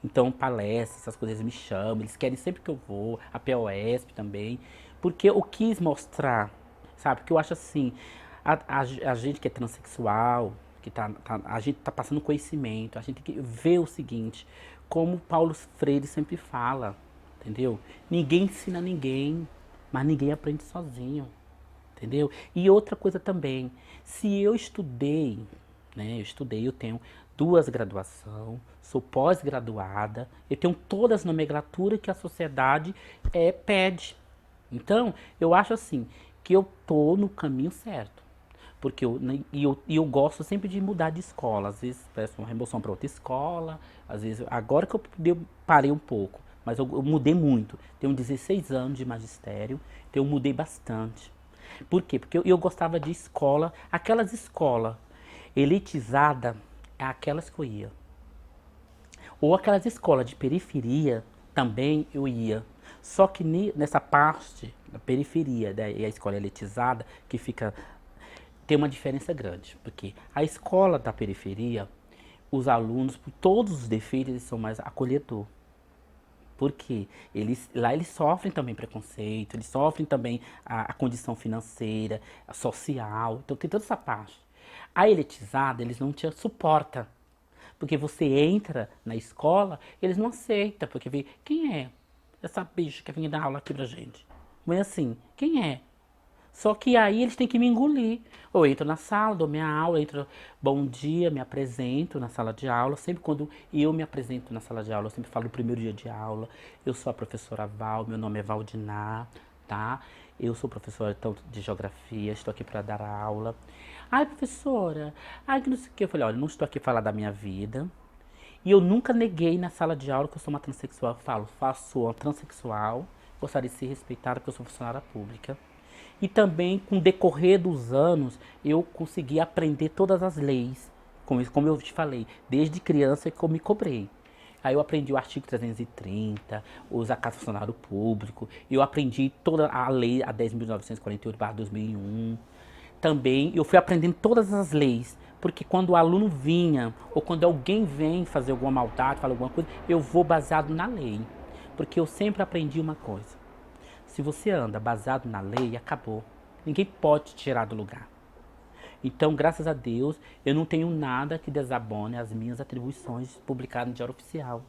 Então, palestras, essas coisas me chamam, eles querem sempre que eu vou, a POSP também, porque eu quis mostrar, sabe? Porque eu acho assim, a gente que é transexual, a gente tá passando conhecimento, a gente tem que ver o seguinte, como Paulo Freire sempre fala, entendeu? Ninguém ensina ninguém, mas ninguém aprende sozinho. Entendeu? E outra coisa também, se eu estudei, né? Eu tenho duas graduações, sou pós-graduada, eu tenho todas as nomenclaturas que a sociedade pede. Então, eu acho assim, que eu tô no caminho certo. Porque eu gosto sempre de mudar de escola. Às vezes peço uma remoção para outra escola, às vezes, agora que eu parei um pouco, mas eu mudei muito. Tenho 16 anos de magistério, então eu mudei bastante. Por quê? Porque eu gostava de escola, aquelas escolas elitizadas, é aquelas que eu ia. Ou aquelas escolas de periferia, também eu ia. Só que nessa parte da periferia, né, e a escola elitizada, que fica, tem uma diferença grande. Porque a escola da periferia, os alunos, por todos os defeitos, eles são mais acolhedor. Porque lá eles sofrem também preconceito, eles sofrem também a condição financeira, a social, então tem toda essa parte. A elitizada, eles não te suportam. Porque você entra na escola, eles não aceitam, porque vê, quem é essa bicha que vem dar aula aqui pra gente? Não é assim, quem é? Só que aí eles têm que me engolir. Eu entro na sala, dou minha aula, entro, bom dia, me apresento na sala de aula. Sempre quando eu me apresento na sala de aula, eu sempre falo no primeiro dia de aula. Eu sou a professora Val, meu nome é Valdinar, tá? Eu sou professora tanto de geografia, estou aqui para dar aula. Ai, professora, ai, que não sei o que. Eu falei, olha, não estou aqui para falar da minha vida. E eu nunca neguei na sala de aula que eu sou uma transexual. Eu falo, sou uma transexual, gostaria de ser respeitada porque eu sou funcionária pública. E também, com o decorrer dos anos, eu consegui aprender todas as leis, como eu te falei, desde criança que eu me cobrei. Aí eu aprendi o artigo 330, os acasos funcionário público, eu aprendi toda a lei, a 10.948/2001. Também eu fui aprendendo todas as leis, porque quando o aluno vinha, ou quando alguém vem fazer alguma maldade, falar alguma coisa, eu vou baseado na lei. Porque eu sempre aprendi uma coisa. Se você anda baseado na lei, acabou. Ninguém pode te tirar do lugar. Então, graças a Deus, eu não tenho nada que desabone as minhas atribuições publicadas no Diário Oficial.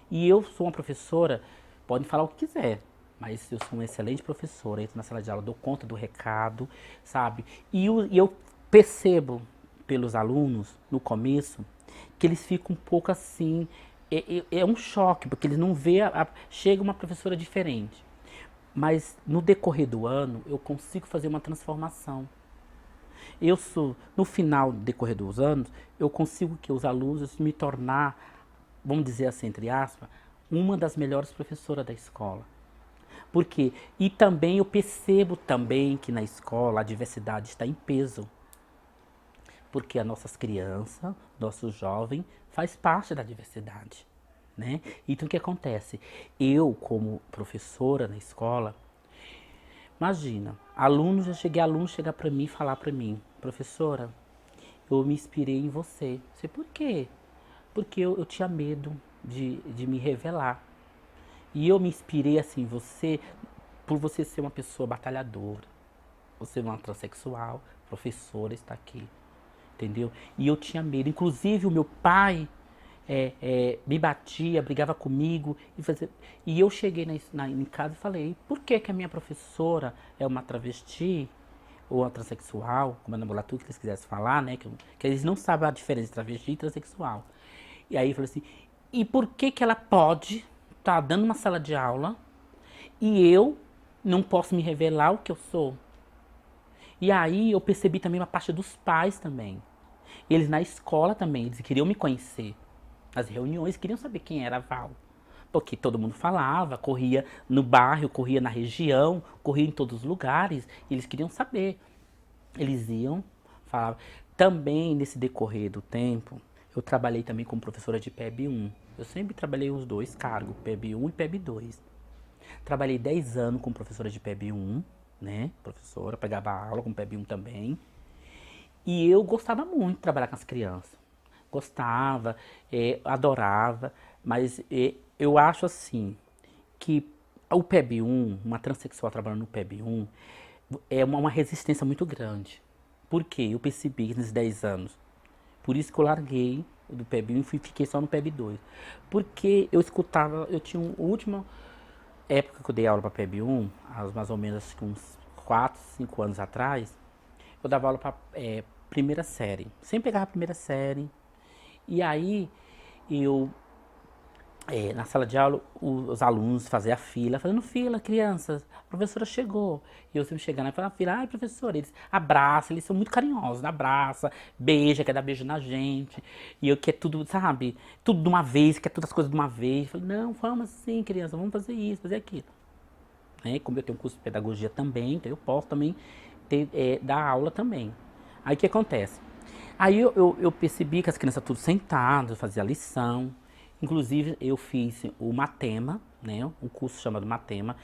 E eu sou uma professora, podem falar o que quiser, mas eu sou uma excelente professora, entro na sala de aula, dou conta do recado, sabe? E eu percebo pelos alunos, no começo, que eles ficam um pouco assim, é um choque, porque eles não vê, chega uma professora diferente. Mas no decorrer do ano, eu consigo fazer uma transformação. No final do decorrer dos anos, eu consigo que os alunos me tornar, vamos dizer assim, entre aspas, uma das melhores professoras da escola. Por quê? E também eu percebo também que na escola a diversidade está em peso. Porque as nossas crianças, nossos jovens, faz parte da diversidade. Né? Então o que acontece? Eu, como professora na escola, imagina, aluno chegar para mim e falar para mim, professora, eu me inspirei em você. Sei por quê? Porque eu tinha medo de me revelar. E eu me inspirei assim em você, por você ser uma pessoa batalhadora. Você é uma transexual, professora, está aqui. Entendeu? E eu tinha medo. Inclusive o meu pai, me batia, brigava comigo. E eu cheguei em casa e falei, por que que a minha professora é uma travesti ou uma transexual, como é na tudo que eles quisessem falar, né? Que eles não sabem a diferença de travesti e transexual. E aí eu falei assim, e por que que ela pode estar dando uma sala de aula e eu não posso me revelar o que eu sou? E aí eu percebi também uma parte dos pais também. Eles na escola também, eles queriam me conhecer. Nas reuniões, queriam saber quem era a Val. Porque todo mundo falava, corria no bairro, corria na região, corria em todos os lugares. E eles queriam saber. Eles iam, falavam. Também, nesse decorrer do tempo, eu trabalhei também como professora de PEB 1. Eu sempre trabalhei os dois cargos, PEB 1 e PEB 2. Trabalhei 10 anos como professora de PEB 1, né? Professora, pegava aula com PEB 1 também. E eu gostava muito de trabalhar com as crianças. Gostava, adorava, mas eu acho assim que o PEB1, uma transexual trabalhando no PEB1, é uma resistência muito grande. Por quê? Eu percebi nesses 10 anos. Por isso que eu larguei do PEB1 e fiquei só no PEB2. Porque eu escutava, eu tinha uma última época que eu dei aula para PEB1, mais ou menos uns 4, 5 anos atrás, eu dava aula para primeira série. Sempre pegava a primeira série. E aí, eu, na sala de aula, os alunos faziam a fila, fazendo fila, crianças, a professora chegou. E eu sempre chegando e falando, fila, ai, professora, eles abraçam, eles são muito carinhosos, abraça, beija, quer dar beijo na gente. E eu quero tudo, sabe, tudo de uma vez, quer todas as coisas de uma vez. Eu falei, não, vamos assim, criança, vamos fazer isso, fazer aquilo. Como eu tenho um curso de pedagogia também, então eu posso também dar aula também. Aí o que acontece? Aí eu percebi que as crianças tudo sentadas, fazia lição. Inclusive eu fiz o Matema, né? Um curso chamado Matema,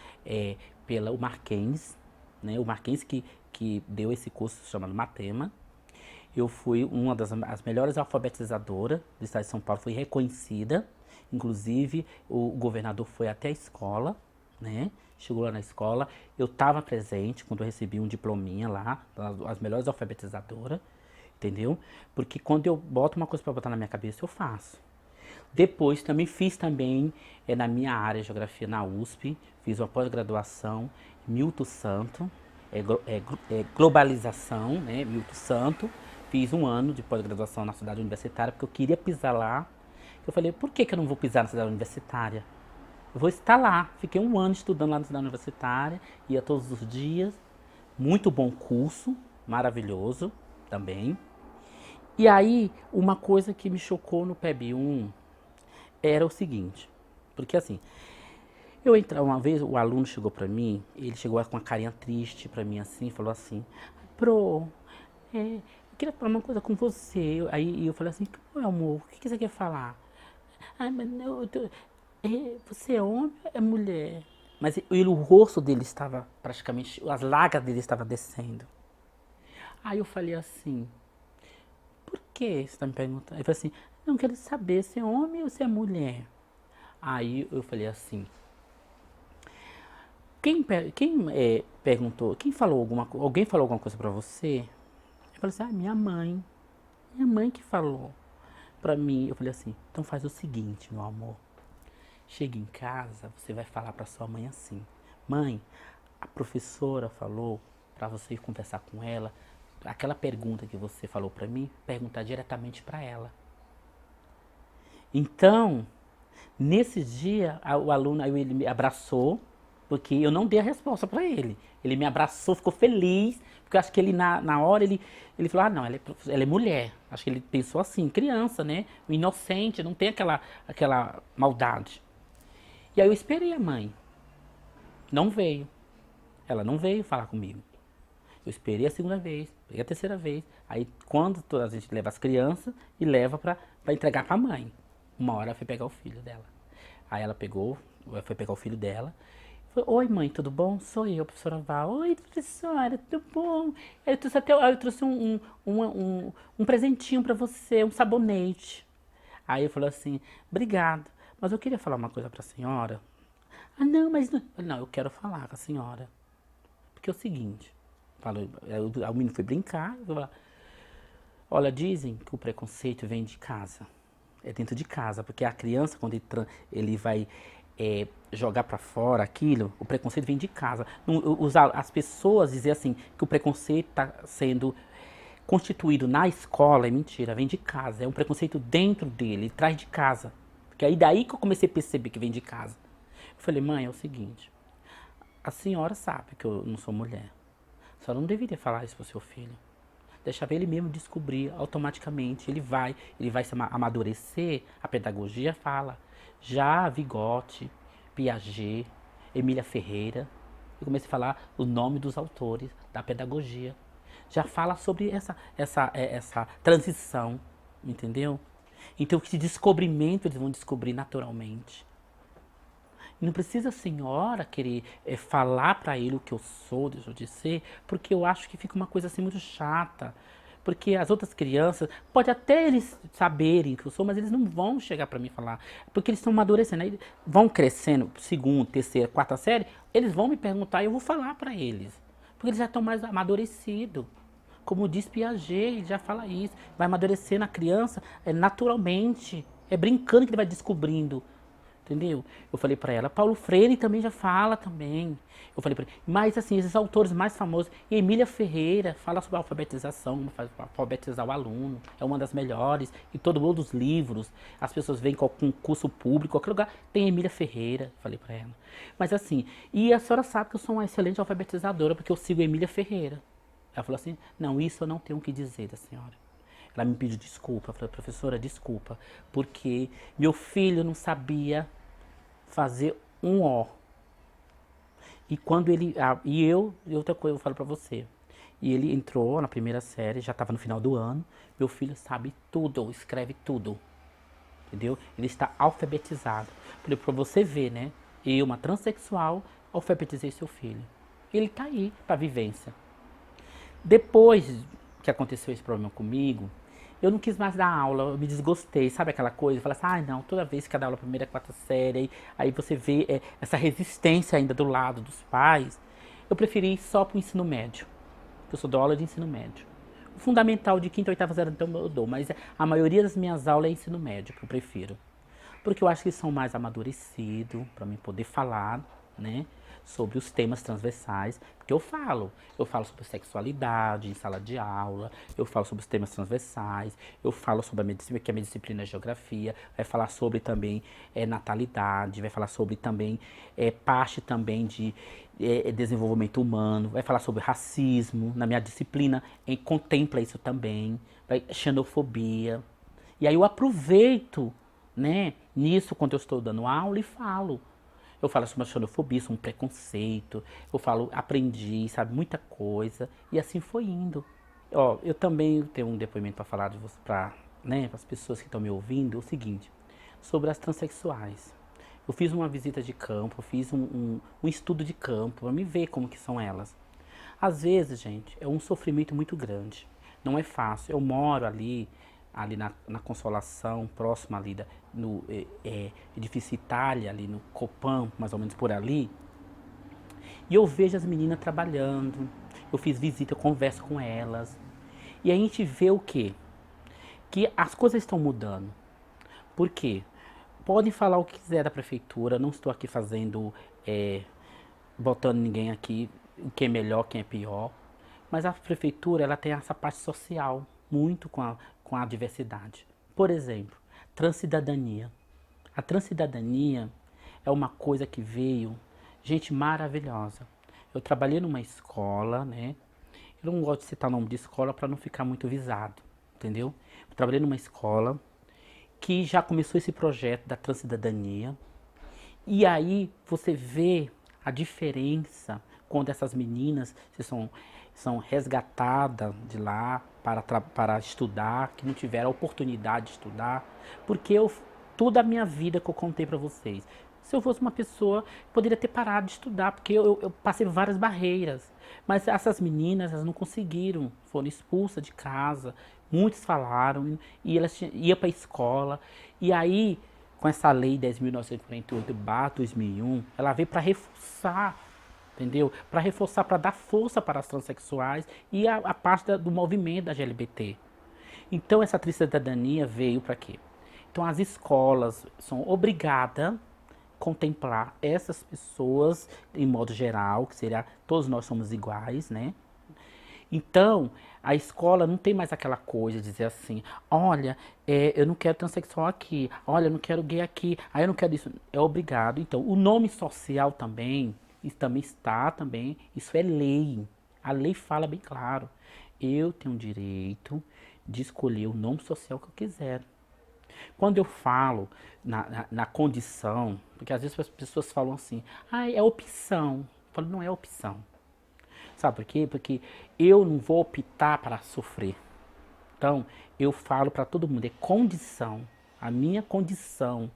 pela o Marquens, né? O Marquens que deu esse curso chamado Matema. Eu fui uma das as melhores alfabetizadoras do estado de São Paulo, fui reconhecida. Inclusive o governador foi até a escola, né? Chegou lá na escola, eu estava presente quando eu recebi um diplominha lá, as melhores alfabetizadoras. Entendeu? Porque quando eu boto uma coisa para botar na minha cabeça, eu faço. Depois também fiz também na minha área de geografia na USP, fiz uma pós-graduação Milton Santo, globalização, né, Milton Santo. Fiz um ano de pós-graduação na cidade universitária porque eu queria pisar lá. Eu falei, por que que eu não vou pisar na cidade universitária? Eu vou estar lá. Fiquei um ano estudando lá na cidade universitária, ia todos os dias. Muito bom curso, maravilhoso também. E aí, uma coisa que me chocou no PEB1 era o seguinte, porque assim, eu entrei uma vez, o aluno chegou pra mim, ele chegou com uma carinha triste pra mim assim, falou assim, Pro, eu queria falar uma coisa com você. Aí eu falei assim, meu amor, o que que você quer falar? Ai, mas você é homem ou é mulher? Mas o rosto dele estava praticamente, as lágrimas dele estavam descendo. Aí eu falei assim, por que você está me perguntando? Ele falou assim, não quero saber se é homem ou se é mulher. Aí eu falei assim, quem perguntou, quem falou alguém falou alguma coisa pra você? Eu falei assim, minha mãe que falou pra mim. Eu falei assim, então faz o seguinte, meu amor, chega em casa, você vai falar pra sua mãe assim, mãe, a professora falou pra você ir conversar com ela, aquela pergunta que você falou pra mim, perguntar diretamente pra ela. Então, nesse dia, o aluno, aí ele me abraçou, porque eu não dei a resposta para ele. Ele me abraçou, ficou feliz, porque eu acho que ele, na hora, ele falou, ah, não, ela é mulher. Acho que ele pensou assim, criança, né? O inocente, não tem aquela maldade. E aí eu esperei a mãe. Não veio. Ela não veio falar comigo. Eu esperei a segunda vez, esperei a terceira vez. Aí quando a gente leva as crianças e leva pra entregar pra mãe. Uma hora ela foi pegar o filho dela. Aí ela pegou, foi pegar o filho dela. Falou, oi mãe, tudo bom? Sou eu, professora Val. Oi, professora, tudo bom? Eu trouxe um presentinho pra você, um sabonete. Aí eu falei assim, obrigado, mas eu queria falar uma coisa pra senhora. Ah, não, mas não, eu quero falar com a senhora. Porque é o seguinte, falou, o menino foi brincar, eu falei, olha, dizem que o preconceito vem de casa. É dentro de casa, porque a criança, quando ele vai jogar para fora aquilo, o preconceito vem de casa. As pessoas dizem assim, que o preconceito está sendo constituído na escola, é mentira, vem de casa. É um preconceito dentro dele, ele traz de casa. Porque aí daí que eu comecei a perceber que vem de casa. Eu falei, mãe, é o seguinte, a senhora sabe que eu não sou mulher. A senhora não deveria falar isso pro seu filho. Deixava ele mesmo descobrir automaticamente. Ele vai se amadurecer. A pedagogia fala. Já Vygotsky, Piaget, Emília Ferreira. Eu comecei a falar o nome dos autores da pedagogia. Já fala sobre essa transição, entendeu? Então, esse descobrimento eles vão descobrir naturalmente. E não precisa a senhora querer falar para ele o que eu sou, deixa eu dizer, porque eu acho que fica uma coisa assim muito chata. Porque as outras crianças, pode até eles saberem que eu sou, mas eles não vão chegar para mim falar. Porque eles estão amadurecendo, aí vão crescendo, segunda, terceira, quarta série, eles vão me perguntar e eu vou falar para eles. Porque eles já estão mais amadurecidos. Como diz Piaget, ele já fala isso. Vai amadurecer na criança naturalmente. É brincando que ele vai descobrindo. Entendeu? Eu falei pra ela, Paulo Freire também já fala também. Eu falei pra ele, mas assim, esses autores mais famosos, Emília Ferreira fala sobre a alfabetização, faz alfabetizar o aluno, é uma das melhores, e todo mundo dos livros, as pessoas vêm com curso público, qualquer lugar, tem Emília Ferreira, falei pra ela. Mas assim, e a senhora sabe que eu sou uma excelente alfabetizadora, porque eu sigo Emília Ferreira. Ela falou assim, não, isso eu não tenho o que dizer da senhora. Ela me pediu desculpa, eu falei, professora, desculpa, porque meu filho não sabia fazer um O. E quando ele. E outra coisa eu falo pra você. E ele entrou na primeira série, já estava no final do ano. Meu filho sabe tudo, escreve tudo. Entendeu? Ele está alfabetizado. Falei, pra você ver, né? Eu, uma transexual, alfabetizei seu filho. Ele tá aí pra vivência. Depois que aconteceu esse problema comigo, eu não quis mais dar aula, eu me desgostei, sabe aquela coisa? Fala assim, não, toda vez que dá aula primeira, quarta série, aí você vê essa resistência ainda do lado dos pais. Eu preferi ir só pro ensino médio, porque eu sou da aula de ensino médio. O fundamental de quinta, oitava, zero, então eu dou, mas a maioria das minhas aulas é ensino médio, que eu prefiro. Porque eu acho que eles são mais amadurecidos, para mim poder falar, né? Sobre os temas transversais, porque eu falo sobre sexualidade em sala de aula, eu falo sobre os temas transversais, eu falo sobre a medicina, que a minha disciplina é geografia, vai falar sobre também natalidade, vai falar sobre também parte também de desenvolvimento humano, vai falar sobre racismo, na minha disciplina contempla isso também, xenofobia, e aí eu aproveito, né, nisso quando eu estou dando aula e falo. Eu falo sobre a xenofobia, sobre um preconceito. Eu falo, aprendi, sabe, muita coisa. E assim foi indo. Ó, eu também tenho um depoimento para falar de você, para, né, as pessoas que estão me ouvindo, o seguinte, sobre as transexuais. Eu fiz uma visita de campo, eu fiz um estudo de campo, para me ver como que são elas. Às vezes, gente, é um sofrimento muito grande. Não é fácil. Eu moro ali na Consolação, próximo ali no edifício Itália, ali no Copan, mais ou menos por ali. E eu vejo as meninas trabalhando. Eu fiz visita, eu converso com elas. E a gente vê o quê? Que as coisas estão mudando. Por quê? Podem falar o que quiser da prefeitura, não estou aqui fazendo, botando ninguém aqui, quem é melhor, quem é pior. Mas a prefeitura, ela tem essa parte social, muito com a diversidade. Por exemplo, transcidadania. A transcidadania é uma coisa que veio, gente maravilhosa. Eu trabalhei numa escola, né? Eu não gosto de citar o nome de escola para não ficar muito visado, entendeu? Eu trabalhei numa escola que já começou esse projeto da transcidadania. E aí você vê a diferença quando essas meninas são resgatadas de lá para estudar, que não tiveram a oportunidade de estudar. Porque toda a minha vida que eu contei para vocês, se eu fosse uma pessoa, poderia ter parado de estudar, porque eu passei várias barreiras. Mas essas meninas, elas não conseguiram, foram expulsas de casa, muitos falaram, e elas iam para a escola. E aí, com essa lei 10.948/2001, ela veio para reforçar, entendeu? Para reforçar, para dar força para as transexuais e a parte do movimento da LGBT. Então essa cidadania veio para quê? Então as escolas são obrigadas a contemplar essas pessoas em modo geral, que seria todos nós somos iguais, né? Então, a escola não tem mais aquela coisa de dizer assim, olha, eu não quero transexual aqui, olha, eu não quero gay aqui, aí eu não quero isso. É obrigado. Então, o nome social também, isso também está também, isso é lei. A lei fala bem claro. Eu tenho o direito de escolher o nome social que eu quiser. Quando eu falo na condição, porque às vezes as pessoas falam assim, ah, é opção. Eu falo, não é opção. Sabe por quê? Porque eu não vou optar para sofrer. Então, eu falo para todo mundo, é condição, a minha condição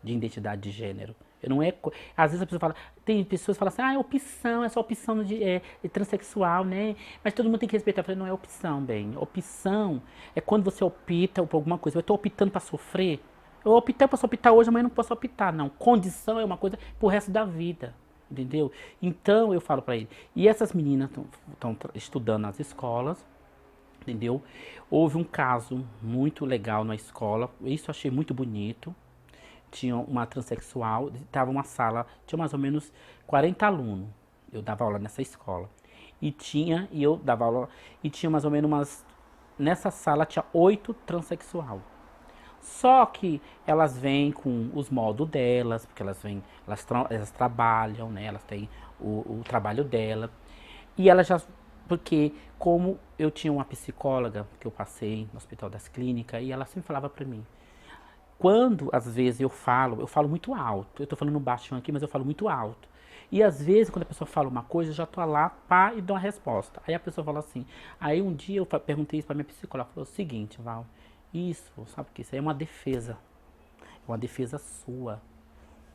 de identidade de gênero. Eu não é, às vezes a pessoa fala, tem pessoas que falam assim, ah, é opção, é só opção de transexual, né? Mas todo mundo tem que respeitar. Eu falei, não é opção, bem. Opção é quando você opta por alguma coisa. Eu estou optando para sofrer. Eu optei, eu posso optar hoje, amanhã eu não posso optar, não. Condição é uma coisa pro resto da vida. Entendeu? Então eu falo para ele. E essas meninas estão estudando nas escolas, entendeu? Houve um caso muito legal na escola, isso eu achei muito bonito. Tinha uma transexual, estava uma sala, tinha mais ou menos 40 alunos. Eu dava aula nessa escola. E eu dava aula, e tinha mais ou menos nessa sala tinha 8 transexual. Só que elas vêm com os modos delas, porque elas trabalham, né? Elas têm o trabalho dela. E elas já, porque como eu tinha uma psicóloga que eu passei no Hospital das Clínicas, e ela sempre falava pra mim, quando às vezes eu falo muito alto. Eu tô falando baixinho aqui, mas eu falo muito alto. E às vezes, quando a pessoa fala uma coisa, eu já tô lá, pá, e dou uma resposta. Aí a pessoa fala assim. Aí um dia eu perguntei isso pra minha psicóloga. Ela falou o seguinte, Val, isso, sabe o que? Isso aí é uma defesa. É uma defesa sua.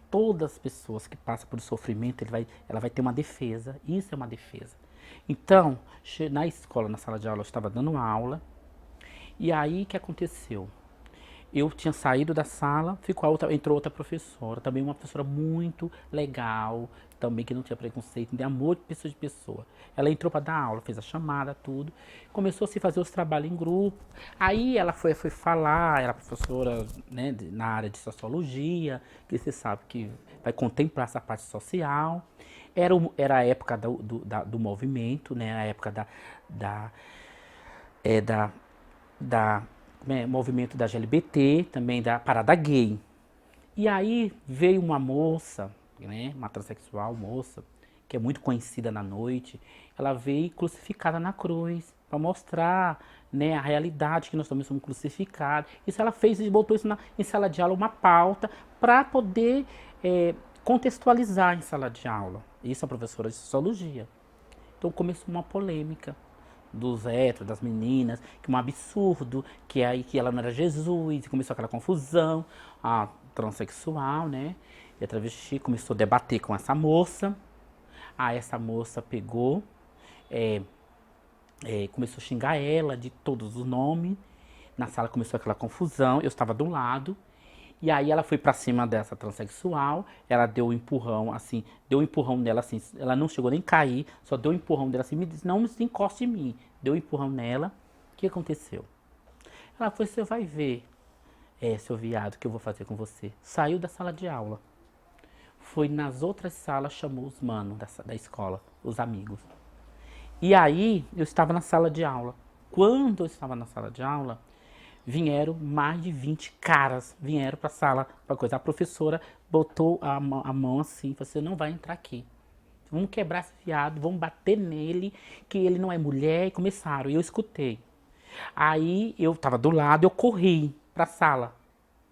Todas as pessoas que passam por sofrimento, ela vai ter uma defesa. Isso é uma defesa. Então, na escola, na sala de aula, eu estava dando uma aula. E aí, o que aconteceu? Eu tinha saído da sala, entrou outra professora, também uma professora muito legal, também que não tinha preconceito, tem amor de pessoa de pessoa. Ela entrou para dar aula, fez a chamada, tudo, começou a se fazer os trabalhos em grupo. Aí ela foi falar, era professora, né, na área de sociologia, que você sabe que vai contemplar essa parte social. Era a época do movimento, né, a época da, é, da, da né, movimento da LGBT, também da parada gay. E aí veio uma moça, né, uma transexual moça, que é muito conhecida na noite, ela veio crucificada na cruz, para mostrar, né, a realidade que nós também somos crucificados. Isso ela fez e botou isso em sala de aula, uma pauta, para poder contextualizar em sala de aula. Isso é a professora de sociologia. Então começou uma polêmica dos héteros, das meninas, que é um absurdo, que aí que ela não era Jesus, e começou aquela confusão, a transexual, né? E a travesti começou a debater com essa moça. Aí essa moça pegou, começou a xingar ela de todos os nomes. Na sala começou aquela confusão, eu estava do lado. E aí ela foi pra cima dessa transexual, ela deu um empurrão, assim, deu um empurrão nela, assim, ela não chegou nem a cair, só deu um empurrão dela assim, me disse, não se encoste em mim. Deu um empurrão nela, o que aconteceu? Ela foi, você vai ver, seu viado, o que eu vou fazer com você. Saiu da sala de aula, foi nas outras salas, chamou os manos da escola, os amigos. E aí, eu estava na sala de aula. Quando eu estava na sala de aula, vieram mais de 20 caras, vieram para a sala para coisa. A professora botou a mão assim, você não vai entrar aqui. Vamos quebrar esse viado, vamos bater nele, que ele não é mulher, e começaram. E eu escutei. Aí eu estava do lado, eu corri para a sala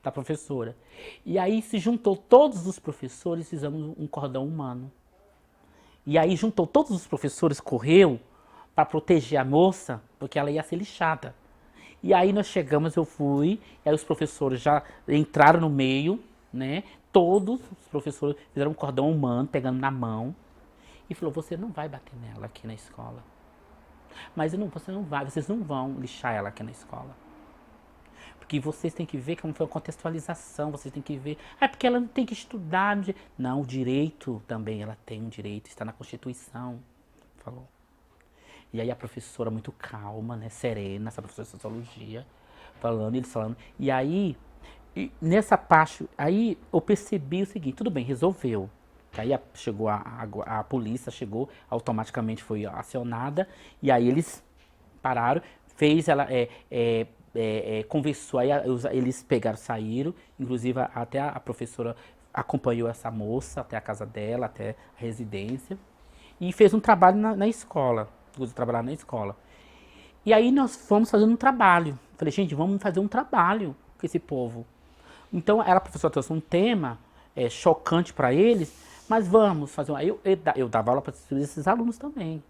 da professora. E aí se juntou todos os professores, fizemos um cordão humano. E aí juntou todos os professores, correu para proteger a moça, porque ela ia ser lixada. E aí nós chegamos, eu fui, e aí os professores já entraram no meio, né? Todos os professores fizeram um cordão humano, pegando na mão. E falou, você não vai bater nela aqui na escola. Mas não, você não vai, vocês não vão lixar ela aqui na escola. Porque vocês têm que ver como foi a contextualização, vocês têm que ver. Ah, porque ela não tem que estudar. Não, o direito também, ela tem um direito, está na Constituição. Falou. E aí a professora muito calma, né, serena, essa professora de sociologia, falando, eles falando. E aí E nessa parte, aí eu percebi o seguinte, tudo bem, resolveu. Aí chegou a polícia, chegou, automaticamente foi acionada, e aí eles pararam, fez ela, conversou, aí eles pegaram, saíram, inclusive até a professora acompanhou essa moça até a casa dela, até a residência, e fez um trabalho na escola, inclusive trabalhar na escola. E aí nós fomos fazendo um trabalho. Falei, gente, vamos fazer um trabalho com esse povo. Então, ela, a professora, trouxe um tema chocante para eles, mas vamos fazer. Aí eu dava aula para esses alunos também.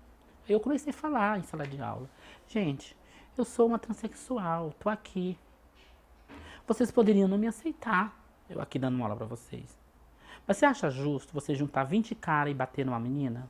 Aí eu comecei a falar em sala de aula. Gente, eu sou uma transexual, tô aqui. Vocês poderiam não me aceitar, eu aqui dando uma aula para vocês. Mas você acha justo você juntar 20 caras e bater numa menina?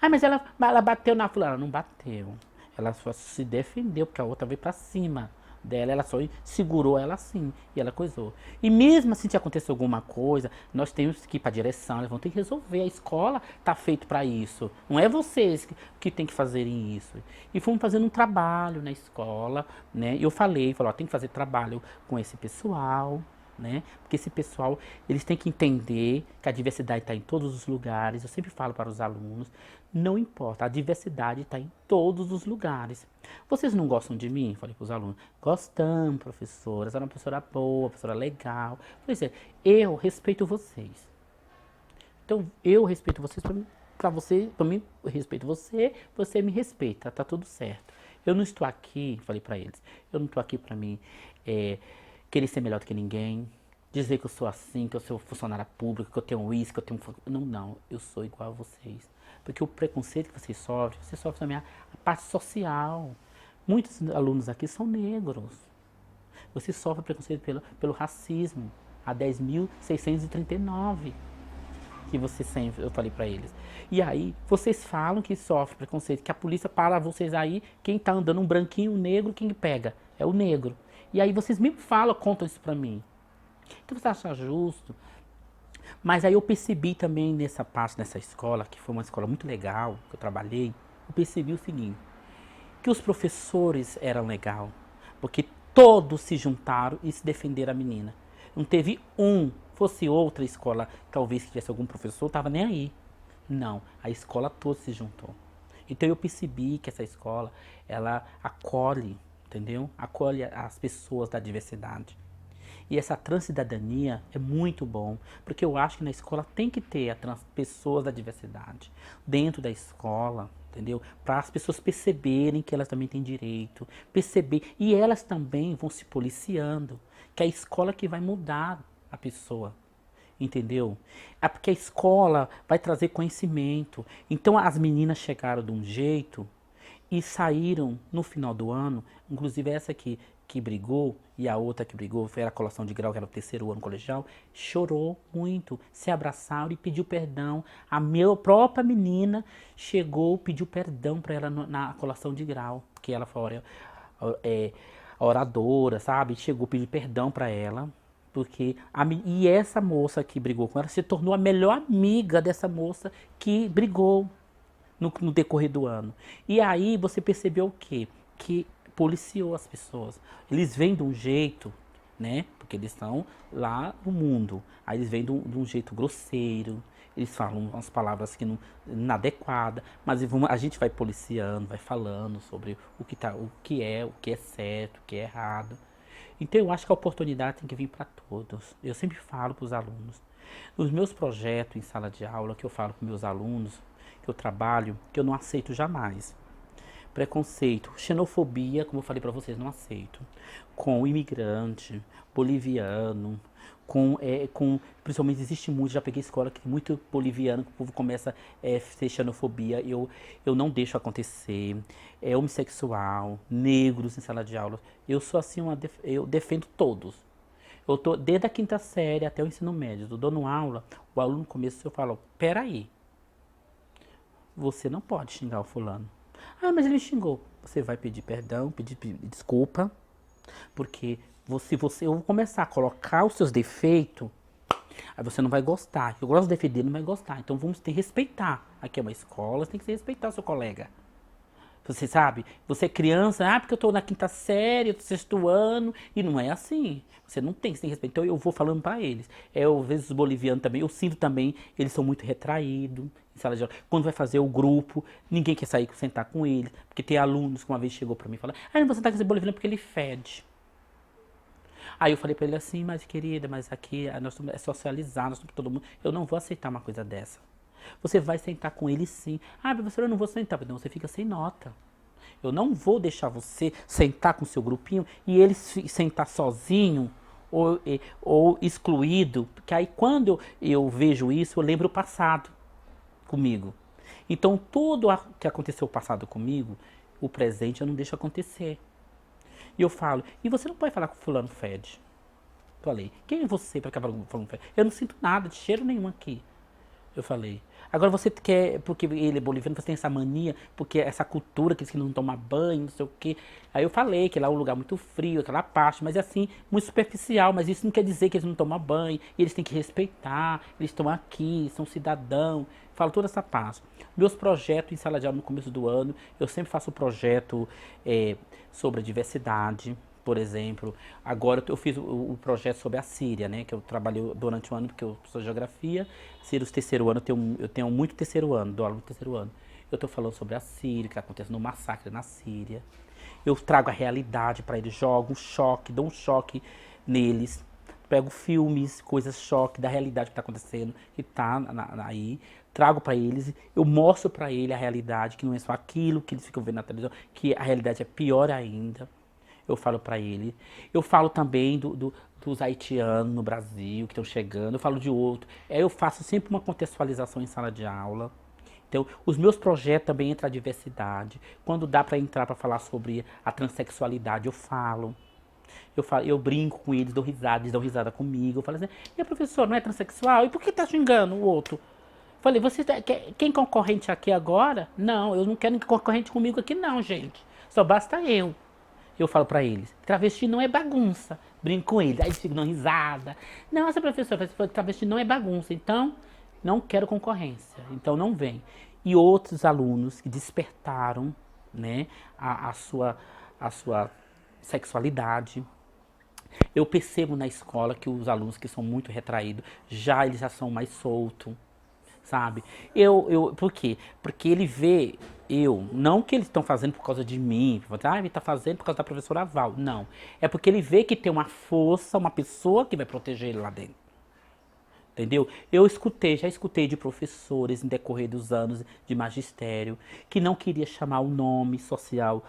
Ah, mas ela bateu na fulana. Não bateu. Ela só se defendeu, porque a outra veio pra cima dela. Ela só segurou ela assim. E ela coisou. E mesmo assim, se acontecer alguma coisa, nós temos que ir pra direção. Eles vão ter que resolver. A escola tá feito pra isso. Não é vocês que tem que fazerem isso. E fomos fazendo um trabalho na escola, né? E eu falei, ó, tem que fazer trabalho com esse pessoal, né? Porque esse pessoal, eles têm que entender que a diversidade está em todos os lugares. Eu sempre falo para os alunos, não importa, a diversidade está em todos os lugares. Vocês não gostam de mim? Falei para os alunos. Gostamos, professora. Você é uma professora boa, professora legal. Falei assim, eu respeito vocês. Então, eu respeito vocês para você, para mim, eu respeito você, você me respeita, tá tudo certo. Eu não estou aqui, falei para eles, eu não estou aqui para mim querer ser melhor do que ninguém, dizer que eu sou assim, que eu sou funcionária pública, que eu tenho isso, que eu tenho... Não, eu sou igual a vocês. Porque o preconceito que você sofre também a parte social. Muitos alunos aqui são negros. Você sofre preconceito pelo racismo. A 10.639 que você sempre, eu falei pra eles. E aí, vocês falam que sofre preconceito, que a polícia para vocês aí, quem tá andando um branquinho, um negro, quem pega? É o negro. E aí vocês me falam, contam isso pra mim. Então você acha justo? Mas aí eu percebi também nessa parte, nessa escola, que foi uma escola muito legal, que eu trabalhei, eu percebi o seguinte, que os professores eram legal, porque todos se juntaram e se defenderam a menina. Não teve um, fosse outra escola, talvez que tivesse algum professor, tava nem aí. Não, a escola toda se juntou. Então eu percebi que essa escola, ela acolhe, entendeu? Acolhe as pessoas da diversidade. E essa transcidadania é muito bom, porque eu acho que na escola tem que ter pessoas da diversidade dentro da escola, entendeu? Para as pessoas perceberem que elas também têm direito, perceber, e elas também vão se policiando, que é a escola que vai mudar a pessoa. Entendeu? É porque a escola vai trazer conhecimento. Então as meninas chegaram de um jeito e saíram no final do ano, inclusive essa aqui que brigou e a outra que brigou, foi a colação de grau, que era o terceiro ano colegial, chorou muito, se abraçaram e pediu perdão. A minha própria menina chegou, pediu perdão para ela na colação de grau, que ela foi a oradora, sabe? Chegou, pediu perdão para ela. Porque e essa moça que brigou com ela se tornou a melhor amiga dessa moça que brigou no decorrer do ano. E aí você percebeu o quê? Que policiou as pessoas. Eles vêm de um jeito, né? Porque eles estão lá no mundo. Aí eles vêm de um jeito grosseiro. Eles falam umas palavras que não inadequadas, mas a gente vai policiando, vai falando sobre o que é certo, o que é errado. Então eu acho que a oportunidade tem que vir para todos. Eu sempre falo para os alunos. Nos meus projetos em sala de aula, que eu falo para meus alunos, que eu trabalho, que eu não aceito jamais. Preconceito, xenofobia, como eu falei para vocês, não aceito. Com imigrante, boliviano, principalmente existe muito, já peguei escola que tem muito boliviano, que o povo começa a ser xenofobia, eu não deixo acontecer, homossexual, negros em sala de aula, eu sou assim, eu defendo todos. Eu tô desde a quinta série até o ensino médio, eu dando aula, o aluno começa, eu falo, peraí, você não pode xingar o fulano. Ah, mas ele xingou. Você vai pedir perdão, pedir desculpa, porque eu vou começar a colocar os seus defeitos, aí você não vai gostar. Eu gosto de defender, não vai gostar. Então vamos ter que respeitar. Aqui é uma escola, você tem que respeitar o seu colega. Você sabe? Você é criança, ah, porque eu tô na quinta série, eu tô sexto ano, e não é assim. Você tem respeito. Então eu vou falando pra eles. Às vezes os bolivianos também, eu sinto também, eles são muito retraídos em sala de aula. Quando vai fazer o grupo, ninguém quer sair sentar com eles. Porque tem alunos que uma vez chegou pra mim e falou, ah, eu não vou sentar com esse boliviano porque ele fede. Aí eu falei pra ele assim, mas querida, mas aqui é socializar, nós somos todo mundo. Eu não vou aceitar uma coisa dessa. Você vai sentar com ele sim. Ah, professora, eu não vou sentar. Então você fica sem nota. Eu não vou deixar você sentar com o seu grupinho e ele sentar sozinho ou excluído. Porque aí quando eu vejo isso, eu lembro o passado comigo. Então tudo que aconteceu no passado comigo, o presente eu não deixo acontecer. E eu falo, e você não pode falar com fulano fede. Falei, quem é você para acabar com fulano fede? Eu não sinto nada de cheiro nenhum aqui. Eu falei. Agora você quer, porque ele é boliviano, você tem essa mania, porque essa cultura que diz que não toma banho, não sei o quê. Aí eu falei que lá é um lugar muito frio, aquela parte, mas é assim, muito superficial. Mas isso não quer dizer que eles não tomam banho, e eles têm que respeitar, eles estão aqui, são cidadãos. Falo toda essa parte. Meus projetos em sala de aula no começo do ano, eu sempre faço projeto sobre a diversidade. Por exemplo, agora eu fiz o projeto sobre a Síria, né? Que eu trabalhei durante o ano, porque eu sou geografia. Síria, terceiro ano, eu tenho muito terceiro ano, dou aula no terceiro ano. Eu estou falando sobre a Síria, que acontece no massacre na Síria. Eu trago a realidade para eles, jogo um choque, dou um choque neles. Pego filmes, coisas choque da realidade que está acontecendo, que está aí. Trago para eles, eu mostro para ele a realidade, que não é só aquilo que eles ficam vendo na televisão, que a realidade é pior ainda. Eu falo para ele. Eu falo também dos haitianos no Brasil que estão chegando. Eu falo de outro. Eu faço sempre uma contextualização em sala de aula. Então, os meus projetos também entram a diversidade. Quando dá para entrar para falar sobre a transexualidade, eu falo. Eu brinco com eles, dou risada, eles dão risada comigo. Eu falo assim, e a professora não é transexual? E por que tá xingando o outro? Falei, quem concorrente aqui agora? Não, eu não quero ninguém concorrente comigo aqui não, gente. Só basta eu. Eu falo pra eles, travesti não é bagunça. Brinco com eles, aí eles ficam dando risada. Não, essa professora falou, travesti não é bagunça, então não quero concorrência, então não vem. E outros alunos que despertaram, né, a sua sexualidade. Eu percebo na escola que os alunos que são muito retraídos, eles já são mais soltos, sabe? Por quê? Porque ele vê não que eles estão fazendo por causa de mim, ele está fazendo por causa da professora Val, não. É porque ele vê que tem uma força, uma pessoa que vai proteger ele lá dentro. Entendeu? Já escutei de professores em decorrer dos anos de magistério que não queria chamar o nome social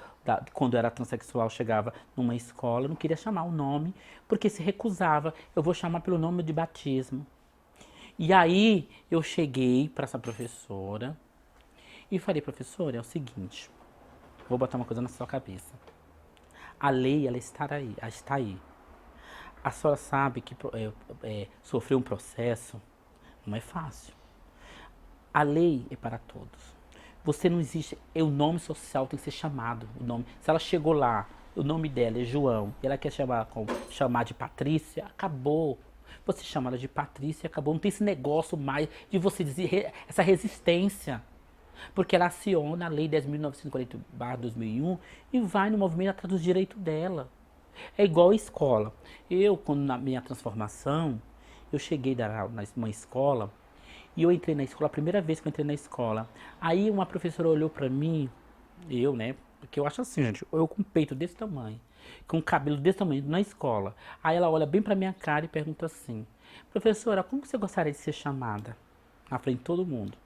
quando era transexual, chegava numa escola, não queria chamar o nome porque se recusava. Eu vou chamar pelo nome de batismo. E aí eu cheguei para essa professora e falei, professora, é o seguinte, vou botar uma coisa na sua cabeça. A lei, ela está aí, está aí. A senhora sabe que sofrer um processo não é fácil. A lei é para todos. Você não existe, o nome social tem que ser chamado. O nome, se ela chegou lá, o nome dela é João, e ela quer chamar de Patrícia, acabou. Você chama ela de Patrícia, acabou. Não tem esse negócio mais de você dizer essa resistência. Porque ela aciona a Lei 10.940/2001 e vai no movimento atrás dos direitos dela. É igual a escola. Quando na minha transformação, eu cheguei numa escola e eu entrei na escola, a primeira vez que eu entrei na escola. Aí uma professora olhou pra mim, né? Porque eu acho assim, gente, eu com um peito desse tamanho, com um cabelo desse tamanho, na escola. Aí ela olha bem pra minha cara e pergunta assim, professora, como você gostaria de ser chamada? Na frente de todo mundo.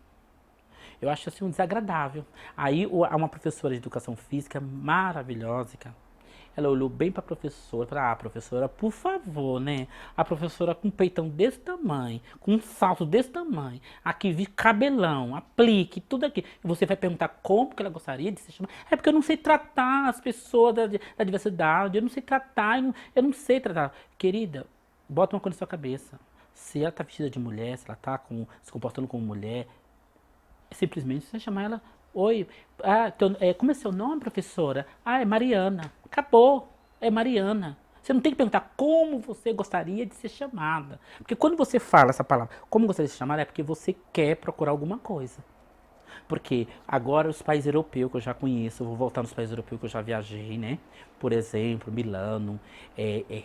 Eu acho assim um desagradável. Aí uma professora de educação física maravilhosa, cara, ela olhou bem para a professora, para professora, por favor, né? A professora com um peitão desse tamanho, com um salto desse tamanho, aqui vi cabelão, aplique, tudo aqui. E você vai perguntar como que ela gostaria de se chamar? É porque eu não sei tratar as pessoas da diversidade, eu não sei tratar, eu não sei tratar. Querida, bota uma coisa na sua cabeça. Se ela tá vestida de mulher, se ela tá se comportando como mulher, simplesmente você chamar ela, oi, como é seu nome, professora? Ah, é Mariana. Acabou, é Mariana. Você não tem que perguntar como você gostaria de ser chamada. Porque quando você fala essa palavra, como gostaria de ser chamada, é porque você quer procurar alguma coisa. Porque agora os países europeus que eu já conheço, eu vou voltar nos países europeus que eu já viajei, né? Por exemplo, Milano,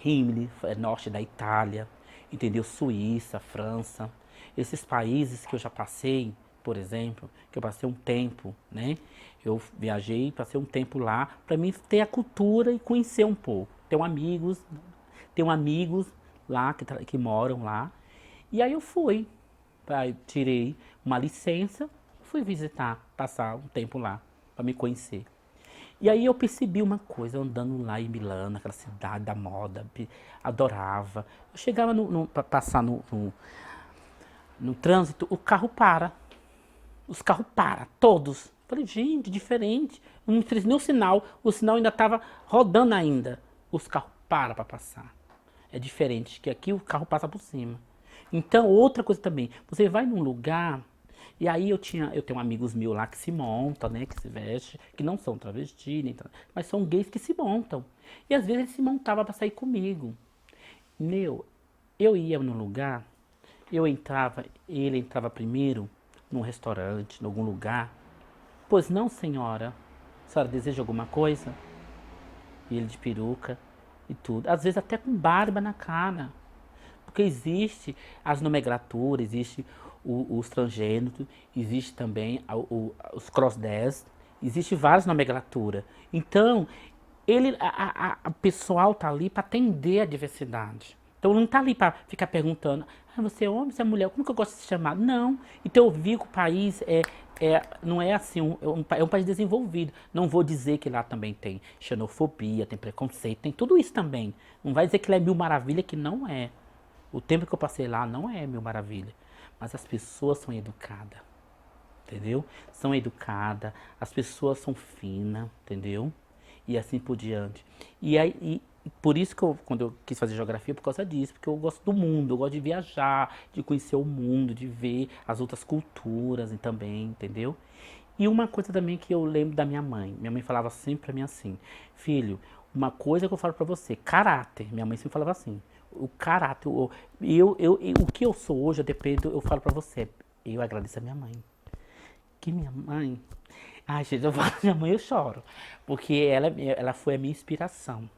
Rimini, norte da Itália, entendeu? Suíça, França. Esses países que eu já passei, por exemplo, que eu passei um tempo, né? Eu viajei, passei um tempo lá para mim ter a cultura e conhecer um pouco. Tenho amigos lá que moram lá. E aí eu fui, tirei uma licença, fui visitar, passar um tempo lá para me conhecer. E aí eu percebi uma coisa, andando lá em Milano, aquela cidade da moda, adorava. Eu chegava para passar no trânsito, o carro para. Os carros param, todos. Falei, gente, diferente. Não fez nem o sinal. O sinal ainda estava rodando ainda. Os carros param para passar. É diferente, que aqui o carro passa por cima. Então, outra coisa também. Você vai num lugar, e aí eu tenho amigos meus lá que se montam, né? Que se vestem, que não são travestis, mas são gays que se montam. E às vezes eles se montavam para sair comigo. Meu, eu ia no lugar, eu entrava, ele entrava primeiro num restaurante, em algum lugar. Pois não, senhora. A senhora deseja alguma coisa? E ele de peruca e tudo. Às vezes até com barba na cara. Porque existe as nomenclaturas, existe os transgêneros, existe também os crossdress, existe várias nomenclaturas. Então, o pessoal tá ali para atender a diversidade. Então não tá ali para ficar perguntando, você é homem, você é mulher, como que eu gosto de ser chamado? Não. Então eu vi que o país não é assim, é um país desenvolvido. Não vou dizer que lá também tem xenofobia, tem preconceito, tem tudo isso também. Não vai dizer que lá é mil maravilha, que não é. O tempo que eu passei lá não é mil maravilha. Mas as pessoas são educadas, entendeu? São educadas, as pessoas são finas, entendeu? E assim por diante. E por isso que quando eu quis fazer geografia, por causa disso, porque eu gosto do mundo, eu gosto de viajar, de conhecer o mundo, de ver as outras culturas e também, entendeu? E uma coisa também que eu lembro da minha mãe. Minha mãe falava sempre pra mim assim, filho, uma coisa que eu falo pra você, caráter. Minha mãe sempre falava assim, o caráter, o que eu sou hoje, eu falo pra você, eu agradeço a minha mãe. Que minha mãe, ai gente, eu falo minha mãe eu choro, porque ela foi a minha inspiração.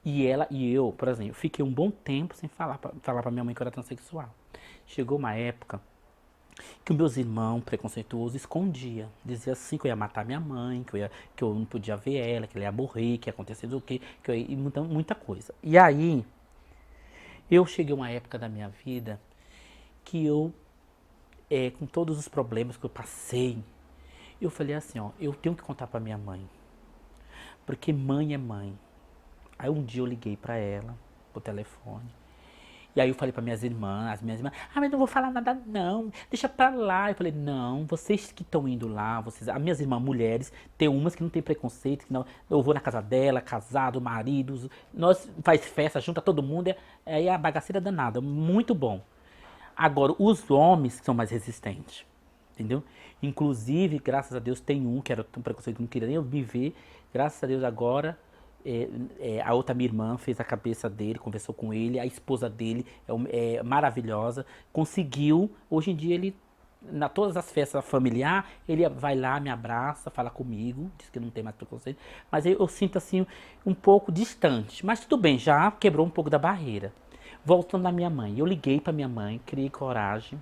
E eu, por exemplo, fiquei um bom tempo sem falar pra minha mãe que eu era transexual. Chegou uma época que os meus irmãos preconceituosos escondiam. Dizia assim que eu ia matar minha mãe, que eu não podia ver ela, que ela ia morrer, que ia acontecer do quê, e muita coisa. E aí, eu cheguei a uma época da minha vida que eu, com todos os problemas que eu passei, eu falei assim, ó, eu tenho que contar pra minha mãe. Porque mãe é mãe. Aí um dia eu liguei pra ela, pro telefone. E aí eu falei para as minhas irmãs, mas não vou falar nada não, deixa pra lá. Eu falei, não, vocês que estão indo lá, as minhas irmãs mulheres, tem umas que não tem preconceito, que não, eu vou na casa dela, casado, maridos, nós faz festa, junta todo mundo, aí é a bagaceira danada, muito bom. Agora, os homens que são mais resistentes, entendeu? Inclusive, graças a Deus, tem um que era tão preconceito que não queria nem eu me ver, graças a Deus agora a outra minha irmã fez a cabeça dele, conversou com ele, a esposa dele é maravilhosa, conseguiu, hoje em dia ele, todas as festas familiares, ele vai lá, me abraça, fala comigo, diz que não tem mais preconceito, mas eu sinto assim um pouco distante, mas tudo bem, já quebrou um pouco da barreira. Voltando à minha mãe, eu liguei pra minha mãe, criei coragem,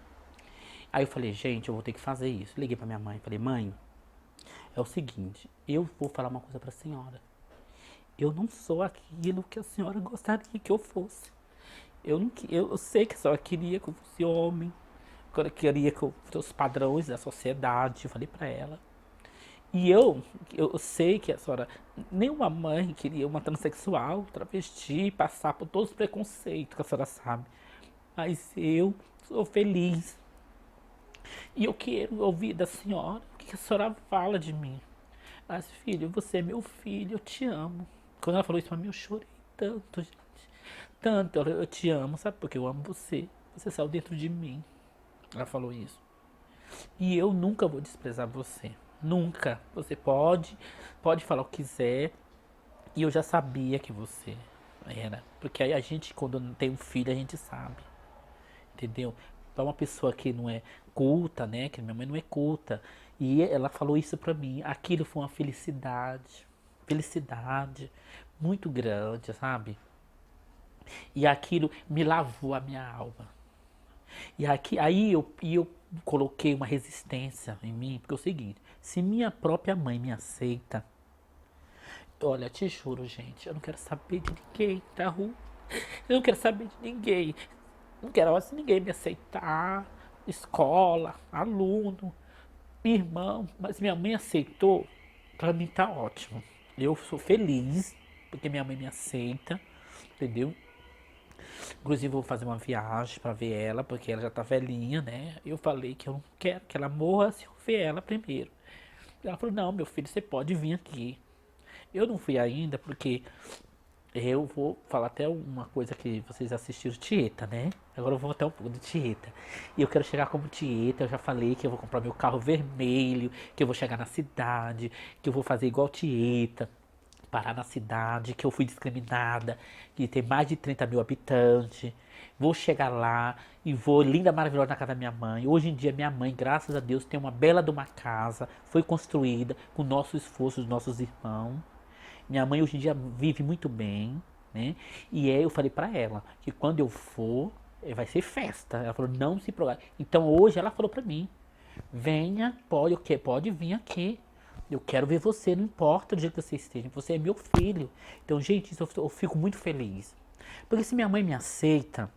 aí eu falei, gente, eu vou ter que fazer isso, liguei pra minha mãe, falei, mãe, é o seguinte, eu vou falar uma coisa pra senhora. Eu não sou aquilo que a senhora gostaria que eu fosse. Eu sei que a senhora queria que eu fosse homem. A senhora queria que eu fosse os padrões da sociedade. Eu falei pra ela. E eu sei que a senhora, nenhuma mãe queria uma transexual, travesti, passar por todos os preconceitos que a senhora sabe. Mas eu sou feliz. E eu quero ouvir da senhora o que a senhora fala de mim. Mas, filho, você é meu filho, eu te amo. Quando ela falou isso pra mim, eu chorei tanto, gente. Tanto, eu te amo, sabe? Porque eu amo você. Você saiu dentro de mim. Ela falou isso. E eu nunca vou desprezar você. Nunca. Você pode falar o que quiser. E eu já sabia que você era. Porque aí a gente, quando tem um filho, a gente sabe. Entendeu? Para uma pessoa que não é culta, né? Que minha mãe não é culta. E ela falou isso pra mim. Aquilo foi uma felicidade. Felicidade muito grande, sabe? E aquilo me lavou a minha alma. Aí eu coloquei uma resistência em mim, porque é o seguinte, se minha própria mãe me aceita, olha, te juro, gente, eu não quero saber de ninguém da rua. Eu não quero saber de ninguém. Não quero se ninguém me aceitar. Escola, aluno, irmão. Mas minha mãe aceitou. Pra mim tá ótimo. Eu sou feliz porque minha mãe me aceita. Entendeu? Inclusive eu vou fazer uma viagem pra ver ela, porque ela já tá velhinha, né? Eu falei que eu não quero que ela morra se eu ver ela primeiro. Ela falou, não, meu filho, você pode vir aqui. Eu não fui ainda porque eu vou falar até uma coisa que vocês assistiram, Tieta, né? Agora eu vou até um pouco de Tieta. E eu quero chegar como Tieta. Eu já falei que eu vou comprar meu carro vermelho, que eu vou chegar na cidade, que eu vou fazer igual Tieta, parar na cidade, que eu fui discriminada, que tem mais de 30 mil habitantes. Vou chegar lá e vou, linda, maravilhosa, na casa da minha mãe. Hoje em dia, minha mãe, graças a Deus, tem uma bela de uma casa. Foi construída com o nosso esforço, dos nossos irmãos. Minha mãe hoje em dia vive muito bem, né? E aí eu falei pra ela que quando eu for, vai ser festa. Ela falou, não se programe. Então hoje ela falou pra mim, venha, pode, o quê? Pode vir aqui. Eu quero ver você, não importa do jeito que você esteja. Você é meu filho. Então, gente, isso eu fico muito feliz. Porque se minha mãe me aceita,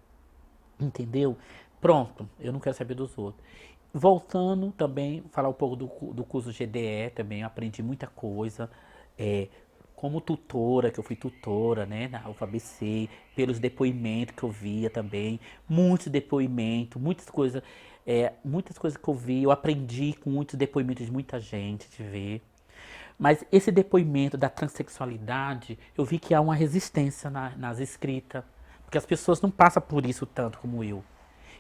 entendeu? Pronto, eu não quero saber dos outros. Voltando também, falar um pouco do curso GDE também, eu aprendi muita coisa. É, como tutora, que eu fui tutora, né, na UFABC, pelos depoimentos que eu via também, muitos depoimentos, muitas coisas que eu vi, eu aprendi com muitos depoimentos de muita gente de ver. Mas esse depoimento da transexualidade, eu vi que há uma resistência nas escritas, porque as pessoas não passam por isso tanto como eu.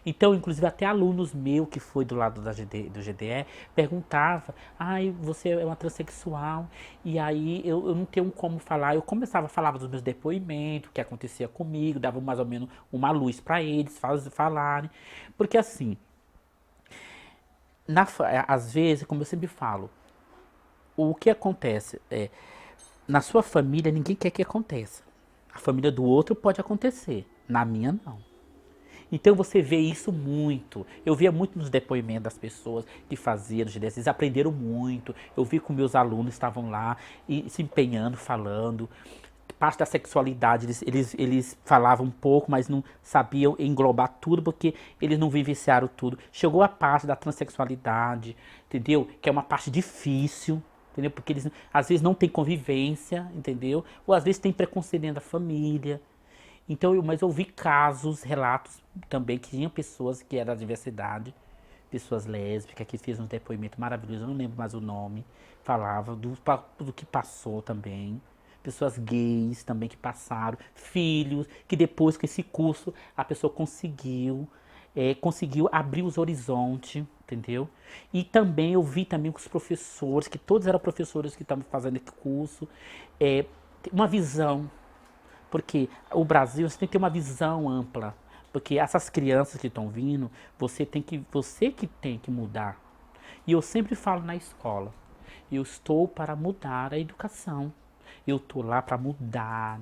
Então, inclusive, até alunos meus que foi do lado do GDE perguntava, ai, você é uma transexual, e aí eu não tenho como falar. Eu começava a falar dos meus depoimentos, o que acontecia comigo, dava mais ou menos uma luz para eles falarem. Porque assim, às vezes, como eu sempre falo, o que acontece é, na sua família ninguém quer que aconteça. A família do outro pode acontecer, na minha não. Então você vê isso muito. Eu via muito nos depoimentos das pessoas que faziam GDS. Eles aprenderam muito. Eu vi que meus alunos estavam lá e se empenhando, falando. Parte da sexualidade, eles falavam um pouco, mas não sabiam englobar tudo, porque eles não vivenciaram tudo. Chegou a parte da transexualidade, entendeu? Que é uma parte difícil, entendeu? Porque eles às vezes não têm convivência, entendeu? Ou às vezes tem preconceito dentro da família. Então, mas eu vi casos, relatos também que tinha pessoas que eram da diversidade, pessoas lésbicas, que fez um depoimento maravilhoso, eu não lembro mais o nome, falava do que passou também. Pessoas gays também que passaram, filhos, que depois com esse curso a pessoa conseguiu abrir os horizontes, entendeu? E também eu vi também com os professores, que todos eram professores que estavam fazendo esse curso, é, uma visão, porque o Brasil, você tem que ter uma visão ampla. Porque essas crianças que estão vindo, você que tem que mudar. E eu sempre falo na escola, eu estou para mudar a educação. Eu estou lá para mudar.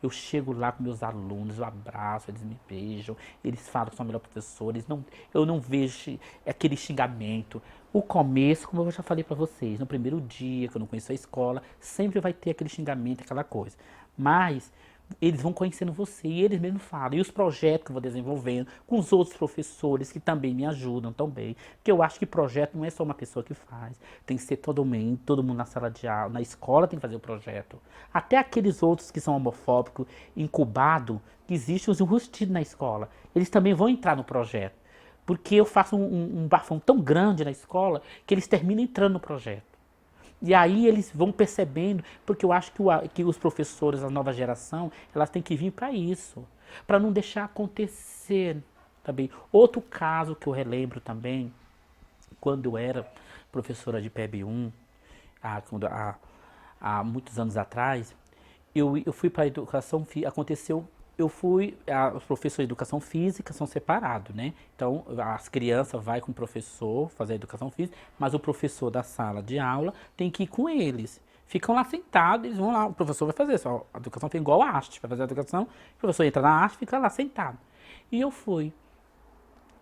Eu chego lá com meus alunos, eu abraço, eles me beijam, eles falam que são melhores professores. Não, eu não vejo aquele xingamento. O começo, como eu já falei para vocês, no primeiro dia que eu não conheço a escola, sempre vai ter aquele xingamento, aquela coisa. Mas eles vão conhecendo você e eles mesmos falam. E os projetos que eu vou desenvolvendo com os outros professores que também me ajudam também. Porque eu acho que projeto não é só uma pessoa que faz. Tem que ser todo mundo na sala de aula, na escola tem que fazer o projeto. Até aqueles outros que são homofóbicos, incubados, que existem os enrustidos na escola. Eles também vão entrar no projeto. Porque eu faço um bafão tão grande na escola que eles terminam entrando no projeto. E aí eles vão percebendo, porque eu acho que os professores, a nova geração, elas têm que vir para isso, para não deixar acontecer também. Outro caso que eu relembro também, quando eu era professora de PEB 1, há muitos anos atrás, eu fui para a educação, aconteceu, os professores de educação física são separados, né? Então, as crianças vai com o professor fazer a educação física, mas o professor da sala de aula tem que ir com eles. Ficam lá sentados, eles vão lá, o professor vai fazer, só a educação foi igual a arte, vai fazer a educação, o professor entra na arte, fica lá sentado. E eu fui.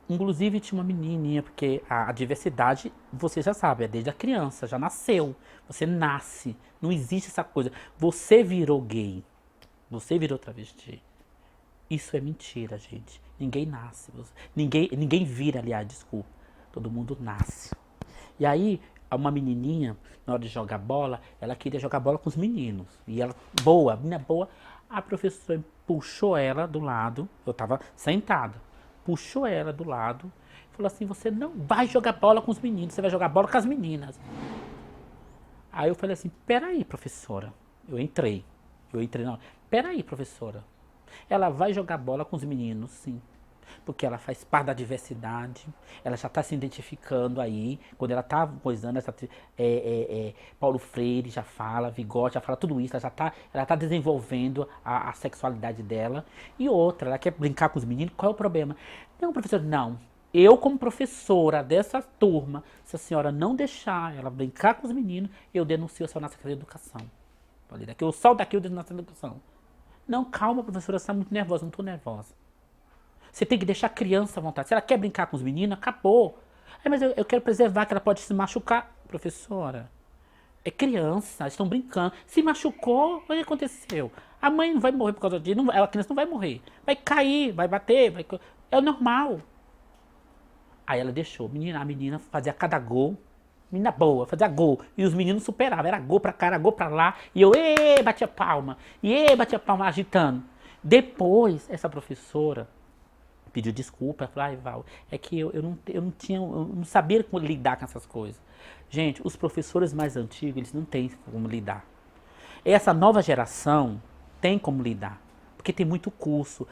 Inclusive tinha uma menininha, porque a diversidade, você já sabe, é desde a criança, já nasceu. Você nasce, não existe essa coisa. Você virou gay, você virou travesti. Isso é mentira, gente. Ninguém nasce. Ninguém vira, aliás, desculpa. Todo mundo nasce. E aí, uma menininha, na hora de jogar bola, ela queria jogar bola com os meninos. E ela, boa, menina boa, a professora puxou ela do lado, eu tava sentada, puxou ela do lado, falou assim, você não vai jogar bola com os meninos, você vai jogar bola com as meninas. Aí eu falei assim, peraí, professora. Eu entrei não. Peraí, professora. Ela vai jogar bola com os meninos, sim. Porque ela faz parte da diversidade, ela já está se identificando aí. Quando ela está coisando, Paulo Freire já fala, Vygotsky já fala tudo isso, ela tá desenvolvendo a sexualidade dela. E outra, ela quer brincar com os meninos, qual é o problema? Não, professor, não. Eu, como professora dessa turma, se a senhora não deixar ela brincar com os meninos, eu denuncio a senhora na Secretaria de Educação. Falei, daqui, eu saio daqui, eu denuncio na Secretaria de Educação. Não, calma, professora, você está muito nervosa, não estou nervosa. Você tem que deixar a criança à vontade. Se ela quer brincar com os meninos, acabou. Mas eu quero preservar, que ela pode se machucar. Professora, é criança, eles estão brincando. Se machucou, o que aconteceu? A mãe não vai morrer por causa disso, a criança não vai morrer. Vai cair, vai bater, é normal. Aí ela deixou, a menina fazia cada gol. Menina boa, fazia gol. E os meninos superavam. Era gol pra cá, era gol pra lá. E eu, batia palma. Batia palma, agitando. Depois, essa professora pediu desculpa. Ela falou, Val, é que eu não sabia como lidar com essas coisas. Gente, os professores mais antigos, eles não têm como lidar. Essa nova geração tem como lidar. Porque tem muito curso.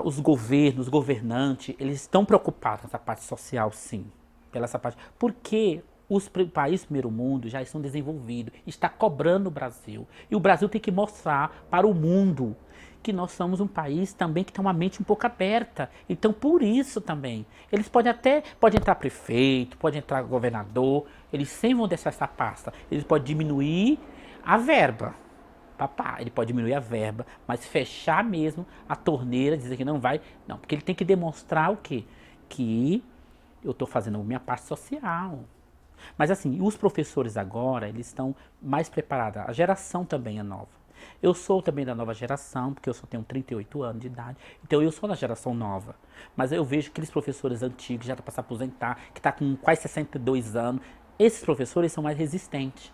Os governos, os governantes, eles estão preocupados com essa parte social, sim. Pela essa parte. Porque os países do primeiro mundo já estão desenvolvidos, está cobrando o Brasil. E o Brasil tem que mostrar para o mundo que nós somos um país também que tem uma mente um pouco aberta. Então, por isso também. Eles pode entrar prefeito, pode entrar governador, eles sempre vão deixar essa pasta. Eles podem diminuir a verba. Ele pode diminuir a verba, mas fechar mesmo a torneira, dizer que não vai. Não, porque ele tem que demonstrar o quê? Que eu estou fazendo a minha parte social. Mas assim, os professores agora, eles estão mais preparados. A geração também é nova. Eu sou também da nova geração, porque eu só tenho 38 anos de idade. Então eu sou da geração nova. Mas eu vejo aqueles professores antigos, já estão para se aposentar, que estão com quase 62 anos. Esses professores são mais resistentes.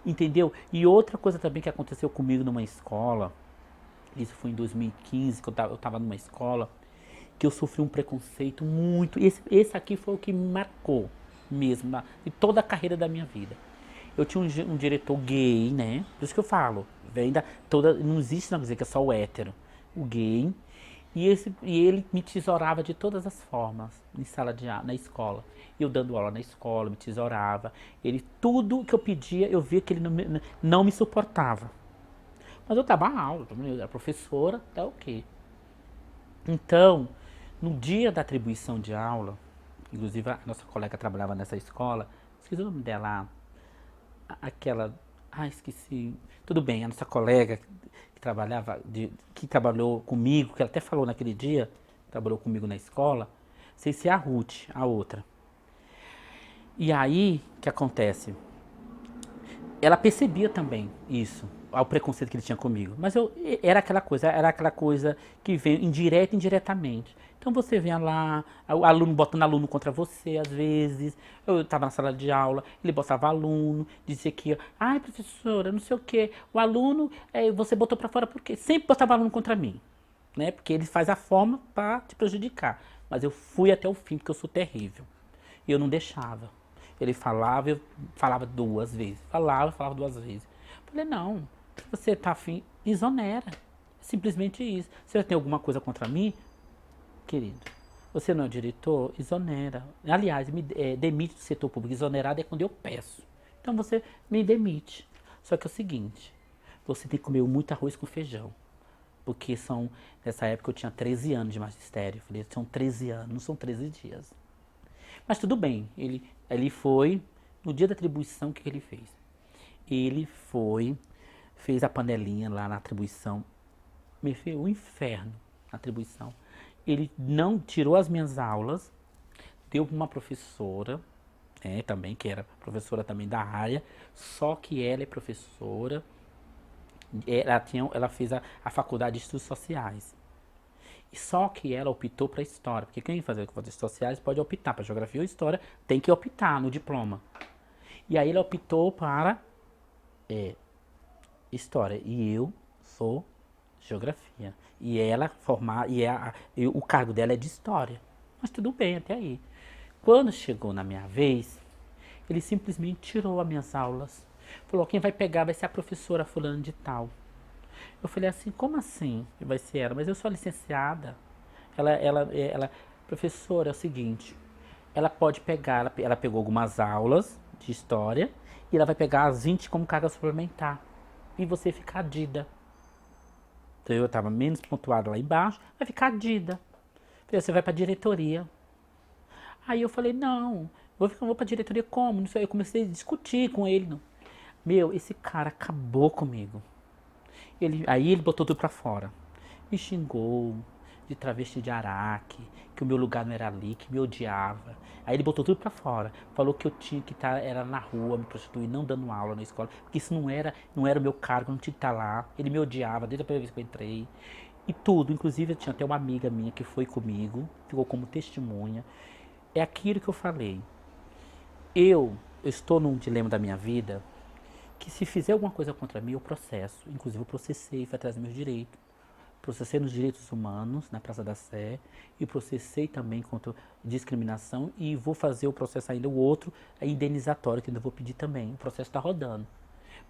Entendeu? E outra coisa também que aconteceu comigo numa escola, isso foi em 2015, que eu estava numa escola, que eu sofri um preconceito muito. Esse aqui foi o que me marcou mesmo, em toda a carreira da minha vida. Eu tinha um diretor gay, né? Por isso que eu falo. Não existe não dizer que é só o hétero. O gay. E ele me tesourava de todas as formas em sala de aula, na escola. Eu dando aula na escola, me tesourava. Tudo que eu pedia, eu via que ele não me suportava. Mas eu dava aula, eu era professora, tá ok. Então, no dia da atribuição de aula, inclusive a nossa colega trabalhava nessa escola, esqueci o nome dela, esqueci. Tudo bem, a nossa colega que trabalhou comigo, que ela até falou naquele dia, trabalhou comigo na escola, sei se é a Ruth, a outra. E aí, o que acontece? Ela percebia também isso, o preconceito que ele tinha comigo. Mas era aquela coisa que veio indireta e indiretamente. Então você vê lá, o aluno botando aluno contra você, às vezes. Eu estava na sala de aula, ele botava aluno, dizia que, ai professora, não sei o quê, o aluno, você botou para fora por quê? Sempre botava aluno contra mim, né? Porque ele faz a forma para te prejudicar. Mas eu fui até o fim, porque eu sou terrível. E eu não deixava. Ele falava, eu falava duas vezes. Falava duas vezes. Falei, não, se você tá afim, exonera. Simplesmente isso. Se você tem alguma coisa contra mim, querido, você não é o diretor, exonera. Aliás, demite do setor público. Exonerado é quando eu peço. Então você me demite. Só que é o seguinte, você tem que comer muito arroz com feijão. Porque nessa época eu tinha 13 anos de magistério. Eu falei, são 13 anos, não são 13 dias. Mas tudo bem, ele foi, no dia da atribuição, o que ele fez? Ele foi, fez a panelinha lá na atribuição, me fez um inferno na atribuição. Ele não tirou as minhas aulas, deu para uma professora, também, que era professora também da área, só que ela é professora, ela fez a faculdade de estudos sociais. E só que ela optou para história, porque quem fazer estudos sociais pode optar para geografia ou história, tem que optar no diploma. E aí ela optou para história, e eu sou geografia. E ela formar, e o cargo dela é de história. Mas tudo bem até aí. Quando chegou na minha vez, ele simplesmente tirou as minhas aulas. Falou, quem vai pegar vai ser a professora fulana de tal. Eu falei assim, como assim vai ser ela? Mas eu sou licenciada. Professora, é o seguinte, ela pode pegar, ela pegou algumas aulas de história e ela vai pegar as 20 como carga suplementar. E você ficar dida. Então eu estava menos pontuada lá embaixo, vai ficar dida. Você vai para a diretoria. Aí eu falei, não, vou pra diretoria como? Não sei. Eu comecei a discutir com ele. Não. Meu, esse cara acabou comigo. Aí ele botou tudo pra fora. Me xingou de travesti de Araque, que o meu lugar não era ali, que me odiava. Aí ele botou tudo pra fora. Falou que eu tinha que estar era na rua, me prostituir, não dando aula na escola. Porque isso não era o meu cargo, eu não tinha que estar lá. Ele me odiava desde a primeira vez que eu entrei. E tudo, inclusive eu tinha até uma amiga minha que foi comigo, ficou como testemunha. É aquilo que eu falei. Eu estou num dilema da minha vida que se fizer alguma coisa contra mim, eu processo. Inclusive eu processei, fui atrás dos meus direitos. Processei nos direitos humanos, na Praça da Sé, e processei também contra discriminação e vou fazer o processo ainda, o outro, a indenizatório, que ainda vou pedir também. O processo está rodando.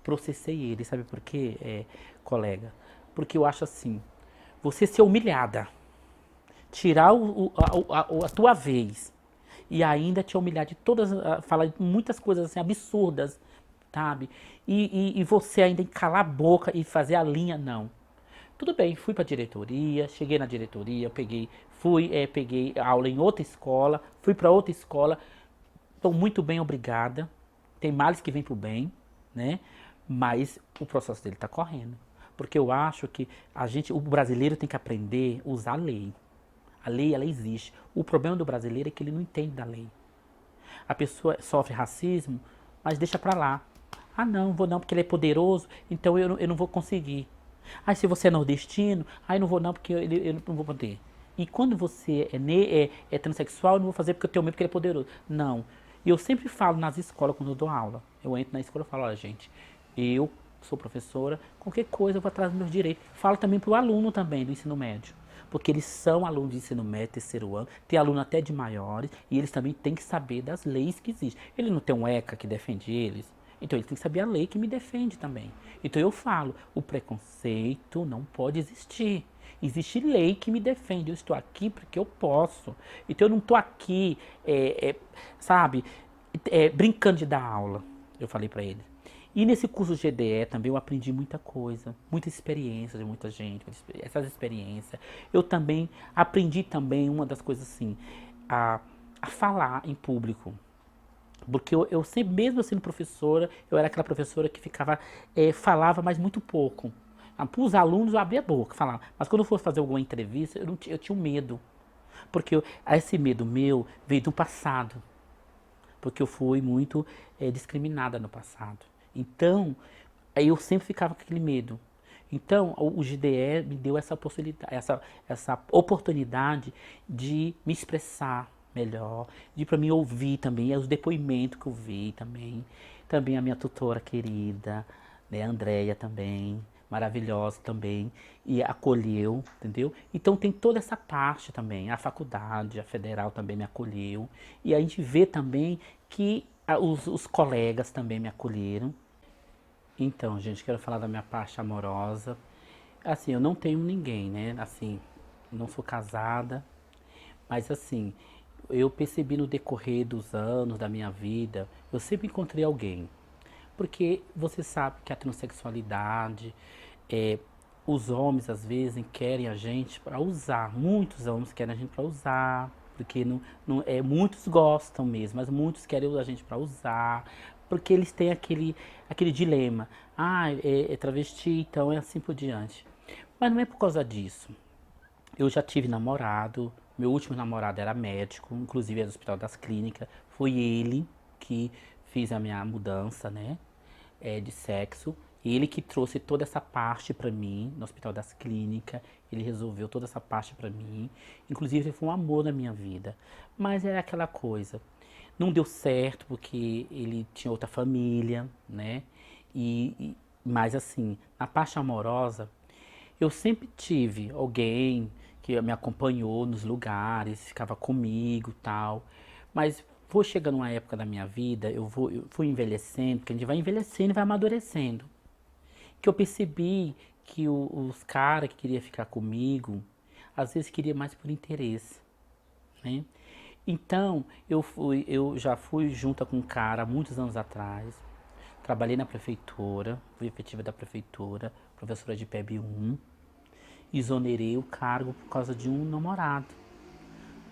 Processei ele, sabe por quê, colega? Porque eu acho assim, você ser humilhada, tirar a tua vez e ainda te humilhar de todas, falar muitas coisas assim absurdas, sabe? E você ainda calar a boca e fazer a linha, não. Tudo bem, fui para a diretoria, cheguei na diretoria, peguei aula em outra escola, fui para outra escola, estou muito bem, obrigada. Tem males que vêm pro bem, né? Mas o processo dele está correndo. Porque eu acho que o brasileiro tem que aprender a usar a lei. A lei, ela existe. O problema do brasileiro é que ele não entende da lei. A pessoa sofre racismo, mas deixa pra lá. Ah, não, vou não, porque ele é poderoso, então eu não vou conseguir. Ah, se você é nordestino, eu não vou não, porque eu não vou poder. E quando você é transexual, eu não vou fazer porque eu tenho medo porque ele é poderoso. Não. E eu sempre falo nas escolas, quando eu dou aula. Eu entro na escola e falo, olha gente, eu sou professora, qualquer coisa eu vou atrás dos meus direitos. Falo também pro aluno também do ensino médio. Porque eles são alunos de ensino médio, terceiro ano, tem aluno até de maiores, e eles também têm que saber das leis que existem. Ele não tem um ECA que defende eles, então ele tem que saber a lei que me defende também. Então eu falo, o preconceito não pode existir. Existe lei que me defende, eu estou aqui porque eu posso. Então eu não estou aqui, sabe, brincando de dar aula, eu falei para ele. E nesse curso GDE também eu aprendi muita coisa, muita experiência de muita gente, essas experiências. Eu também aprendi também uma das coisas assim, a falar em público. Porque eu sempre, mesmo sendo professora, eu era aquela professora que falava, mas muito pouco. Para os alunos eu abria a boca, falava. Mas quando eu fosse fazer alguma entrevista, eu tinha um medo. Porque esse medo meu veio do passado. Porque eu fui muito discriminada no passado. Então, aí eu sempre ficava com aquele medo. Então, o GDE me deu essa oportunidade de me expressar melhor, de para mim ouvir também os depoimentos que eu vi também. Também a minha tutora querida, né, a Andréia também, maravilhosa também, e acolheu, entendeu? Então tem toda essa parte também, a faculdade, a federal também me acolheu, e a gente vê também que os colegas também me acolheram. Então, gente, quero falar da minha parte amorosa. Assim, eu não tenho ninguém, né? Assim, não sou casada, mas assim, eu percebi no decorrer dos anos da minha vida, eu sempre encontrei alguém. Porque você sabe que a transexualidade, é, os homens às vezes querem a gente para usar. Muitos homens querem a gente para usar, porque muitos gostam mesmo, mas muitos querem a gente para usar, porque eles têm aquele dilema. Ah, é travesti, então é assim por diante. Mas não é por causa disso. Eu já tive namorado, meu último namorado era médico, inclusive era do Hospital das Clínicas. Foi ele que fez a minha mudança, né, de sexo. Ele que trouxe toda essa parte pra mim no Hospital das Clínicas. Ele resolveu toda essa parte pra mim. Inclusive, ele foi um amor na minha vida. Mas era aquela coisa. Não deu certo porque ele tinha outra família, né? Mas assim, na parte amorosa, eu sempre tive alguém que me acompanhou nos lugares, ficava comigo, tal. Mas foi chegando uma época da minha vida, eu fui envelhecendo, porque a gente vai envelhecendo e vai amadurecendo. Que eu percebi que os caras que queriam ficar comigo, às vezes queria mais por interesse, né? Então, eu já fui junto com um cara há muitos anos atrás. Trabalhei na prefeitura, fui efetiva da prefeitura, professora de PEB 1. Exonerei o cargo por causa de um namorado.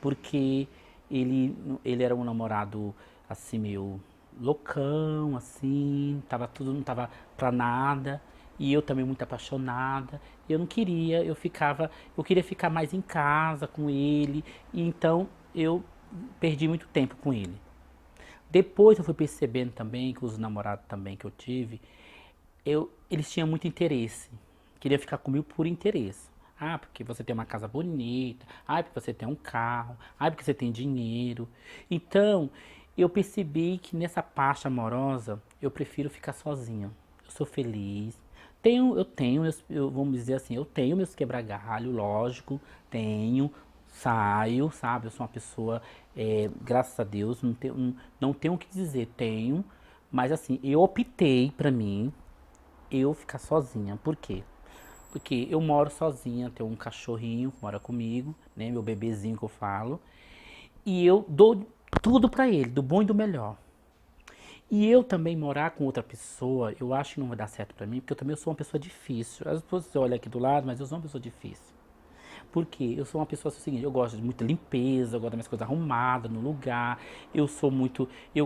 Porque ele era um namorado assim meio loucão, assim, tava tudo, não tava pra nada. E eu também muito apaixonada. Eu não queria, eu queria ficar mais em casa com ele. E então eu perdi muito tempo com ele. Depois eu fui percebendo também que os namorados também que eu tive, eles tinham muito interesse. Queriam ficar comigo por interesse. Ah, porque você tem uma casa bonita. Ah, porque você tem um carro. Ah, porque você tem dinheiro. Então, eu percebi que nessa parte amorosa, eu prefiro ficar sozinha. Eu sou feliz. Vamos dizer assim, eu tenho meus quebra-galho, lógico, tenho, saio, sabe? Eu sou uma pessoa, graças a Deus, não tenho o que dizer, tenho, mas assim, eu optei pra mim, eu ficar sozinha. Por quê? Porque eu moro sozinha, tenho um cachorrinho que mora comigo, né? Meu bebezinho que eu falo. E eu dou tudo pra ele, do bom e do melhor. E eu também morar com outra pessoa, eu acho que não vai dar certo pra mim, porque eu também sou uma pessoa difícil. Às vezes você olha aqui do lado, mas eu sou uma pessoa difícil. Por quê? Eu sou uma pessoa assim, seguinte, eu gosto de muita limpeza, eu gosto das minhas coisas arrumadas no lugar, eu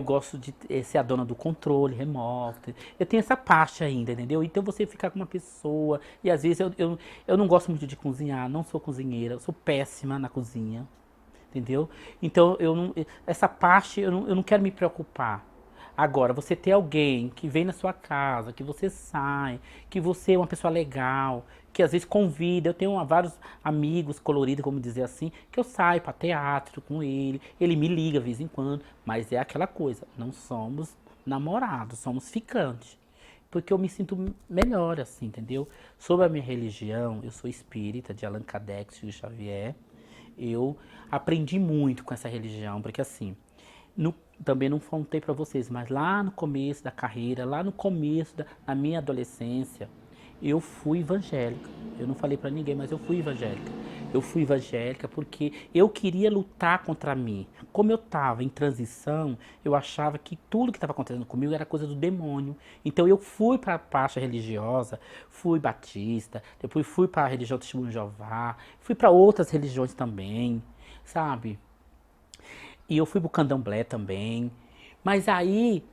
gosto de ser a dona do controle remoto. Eu tenho essa parte ainda, entendeu? Então você ficar com uma pessoa, e às vezes eu não gosto muito de cozinhar, não sou cozinheira, eu sou péssima na cozinha, entendeu? Então essa parte eu não quero me preocupar. Agora, você ter alguém que vem na sua casa, que você sai, que você é uma pessoa legal, que às vezes convida. Eu tenho vários amigos coloridos, como dizer assim, que eu saio para teatro com ele. Ele me liga de vez em quando, mas é aquela coisa, não somos namorados, somos ficantes. Porque eu me sinto melhor assim, entendeu? Sobre a minha religião, eu sou espírita de Allan Kardec, Chico Xavier. Eu aprendi muito com essa religião, porque assim, também não contei para vocês, mas lá no começo da carreira, lá no começo da minha adolescência, eu fui evangélica. Eu não falei para ninguém, mas eu fui evangélica. Eu fui evangélica porque eu queria lutar contra mim. Como eu estava em transição, eu achava que tudo que estava acontecendo comigo era coisa do demônio. Então eu fui para a parte religiosa, fui batista, depois fui para a religião do Testemunho de Jeová, fui para outras religiões também, sabe? E eu fui pro candomblé também. Mas aí,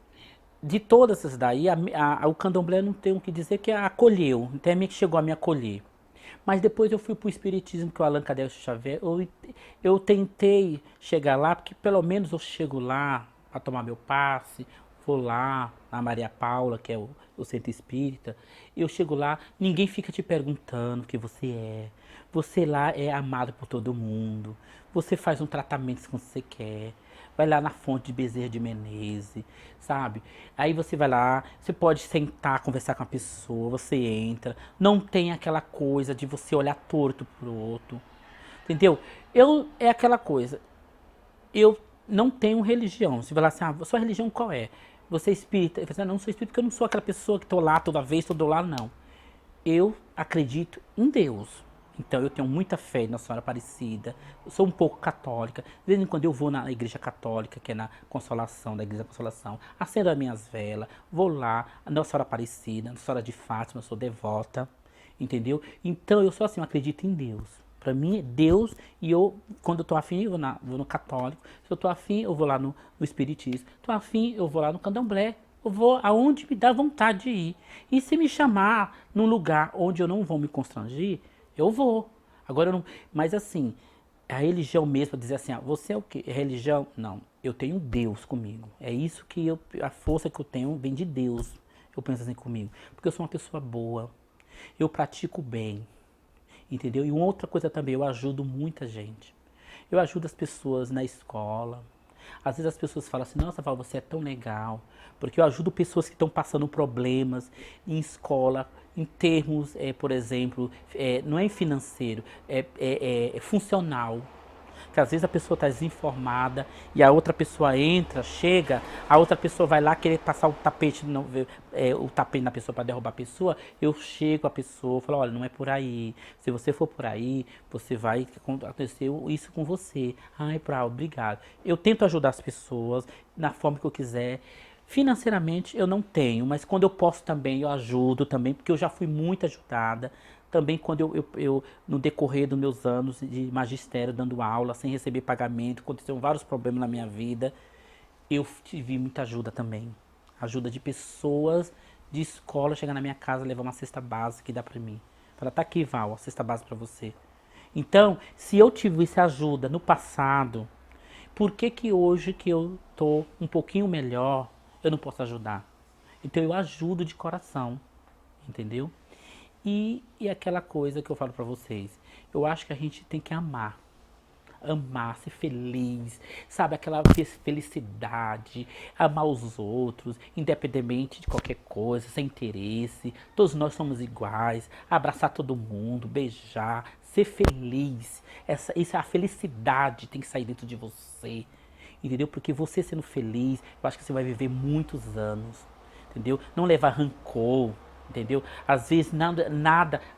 de todas essas daí, o candomblé não tem o que dizer que acolheu. Até meio que chegou a me acolher. Mas depois eu fui pro espiritismo, que é o Allan Kardec Xavier. Eu tentei chegar lá, porque pelo menos eu chego lá para tomar meu passe. Vou lá, na Maria Paula, que é o centro espírita. Eu chego lá, ninguém fica te perguntando o que você é. Você lá é amado por todo mundo. Você faz um tratamento quando você quer. Vai lá na fonte de Bezerra de Menezes, sabe? Aí você vai lá, você pode sentar, conversar com a pessoa, você entra. Não tem aquela coisa de você olhar torto pro outro. Entendeu? É aquela coisa. Eu não tenho religião. Você vai lá assim, sua religião qual é? Você é espírita? Eu falo assim, não sou espírita porque eu não sou aquela pessoa que tô lá toda vez, todo lá, não. Eu acredito em Deus. Então eu tenho muita fé na Senhora Aparecida. Eu sou um pouco católica. De vez em quando eu vou na igreja católica, que é na Consolação, da Igreja da Consolação, acendo as minhas velas, vou lá, a Nossa Senhora Aparecida, a Nossa Senhora de Fátima, eu sou devota, entendeu? Então eu sou assim, eu acredito em Deus. Pra mim é Deus, e eu, quando eu tô afim, eu vou no católico. Se eu tô afim, eu vou lá no espiritismo. Tô afim, eu vou lá no candomblé. Eu vou aonde me dá vontade de ir. E se me chamar num lugar onde eu não vou me constranger, eu vou. Agora eu não. Mas assim, a religião mesmo, dizer assim, ah, você é o quê? É religião? Não. Eu tenho Deus comigo. É isso que eu. A força que eu tenho vem de Deus. Eu penso assim comigo. Porque eu sou uma pessoa boa. Eu pratico bem. Entendeu? E uma outra coisa também, eu ajudo muita gente. Eu ajudo as pessoas na escola. Às vezes as pessoas falam assim, nossa, Val, você é tão legal. Porque eu ajudo pessoas que estão passando problemas em escola, em termos, por exemplo, não é financeiro, é funcional. Que às vezes a pessoa está desinformada e a outra pessoa entra, chega, a outra pessoa vai lá querer passar o tapete, o tapete na pessoa para derrubar a pessoa. Eu chego a pessoa, falo, olha, não é por aí. Se você for por aí, você vai acontecer isso com você. Ai, obrigado. Eu tento ajudar as pessoas na forma que eu quiser. Financeiramente eu não tenho, mas quando eu posso também eu ajudo também, porque eu já fui muito ajudada. Também quando no decorrer dos meus anos de magistério, dando aula, sem receber pagamento, aconteceram vários problemas na minha vida, eu tive muita ajuda também. Ajuda de pessoas de escola, chegar na minha casa, levar uma cesta básica que dá pra mim. Fala, tá aqui, Val, a cesta básica pra você. Então, se eu tivesse ajuda no passado, por que que hoje que eu tô um pouquinho melhor, eu não posso ajudar? Então eu ajudo de coração, entendeu? E aquela coisa que eu falo pra vocês, eu acho que a gente tem que amar. Amar, ser feliz, sabe? Aquela felicidade, amar os outros, independentemente de qualquer coisa, sem interesse. Todos nós somos iguais. Abraçar todo mundo, beijar, ser feliz. Essa a felicidade tem que sair dentro de você, entendeu? Porque você sendo feliz, eu acho que você vai viver muitos anos, entendeu? Não levar rancor, entendeu? Às vezes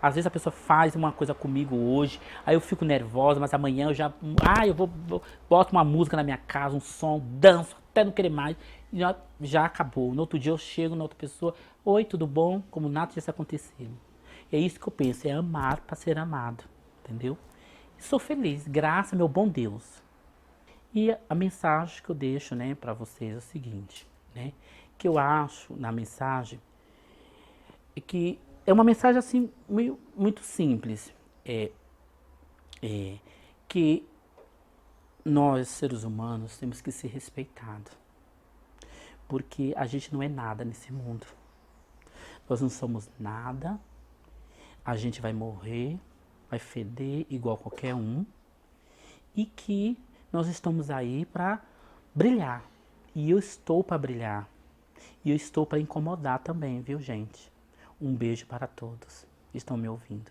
às vezes a pessoa faz uma coisa comigo hoje, aí eu fico nervosa, mas amanhã eu já, boto uma música na minha casa, um som, danço, até não querer mais, e já acabou. No outro dia eu chego na outra pessoa, oi, tudo bom? Como nada tivesse acontecido. E é isso que eu penso, é amar para ser amado, entendeu? E sou feliz, graças ao meu bom Deus. E a mensagem que eu deixo, né, para vocês é o seguinte, né, que eu acho na mensagem que é uma mensagem assim muito simples, que nós seres humanos temos que ser respeitados, porque a gente não é nada nesse mundo, nós não somos nada, a gente vai morrer, vai feder igual qualquer um, e que nós estamos aí para brilhar, e eu estou para brilhar, e eu estou para incomodar também, viu, gente? Um beijo para todos. Estão me ouvindo?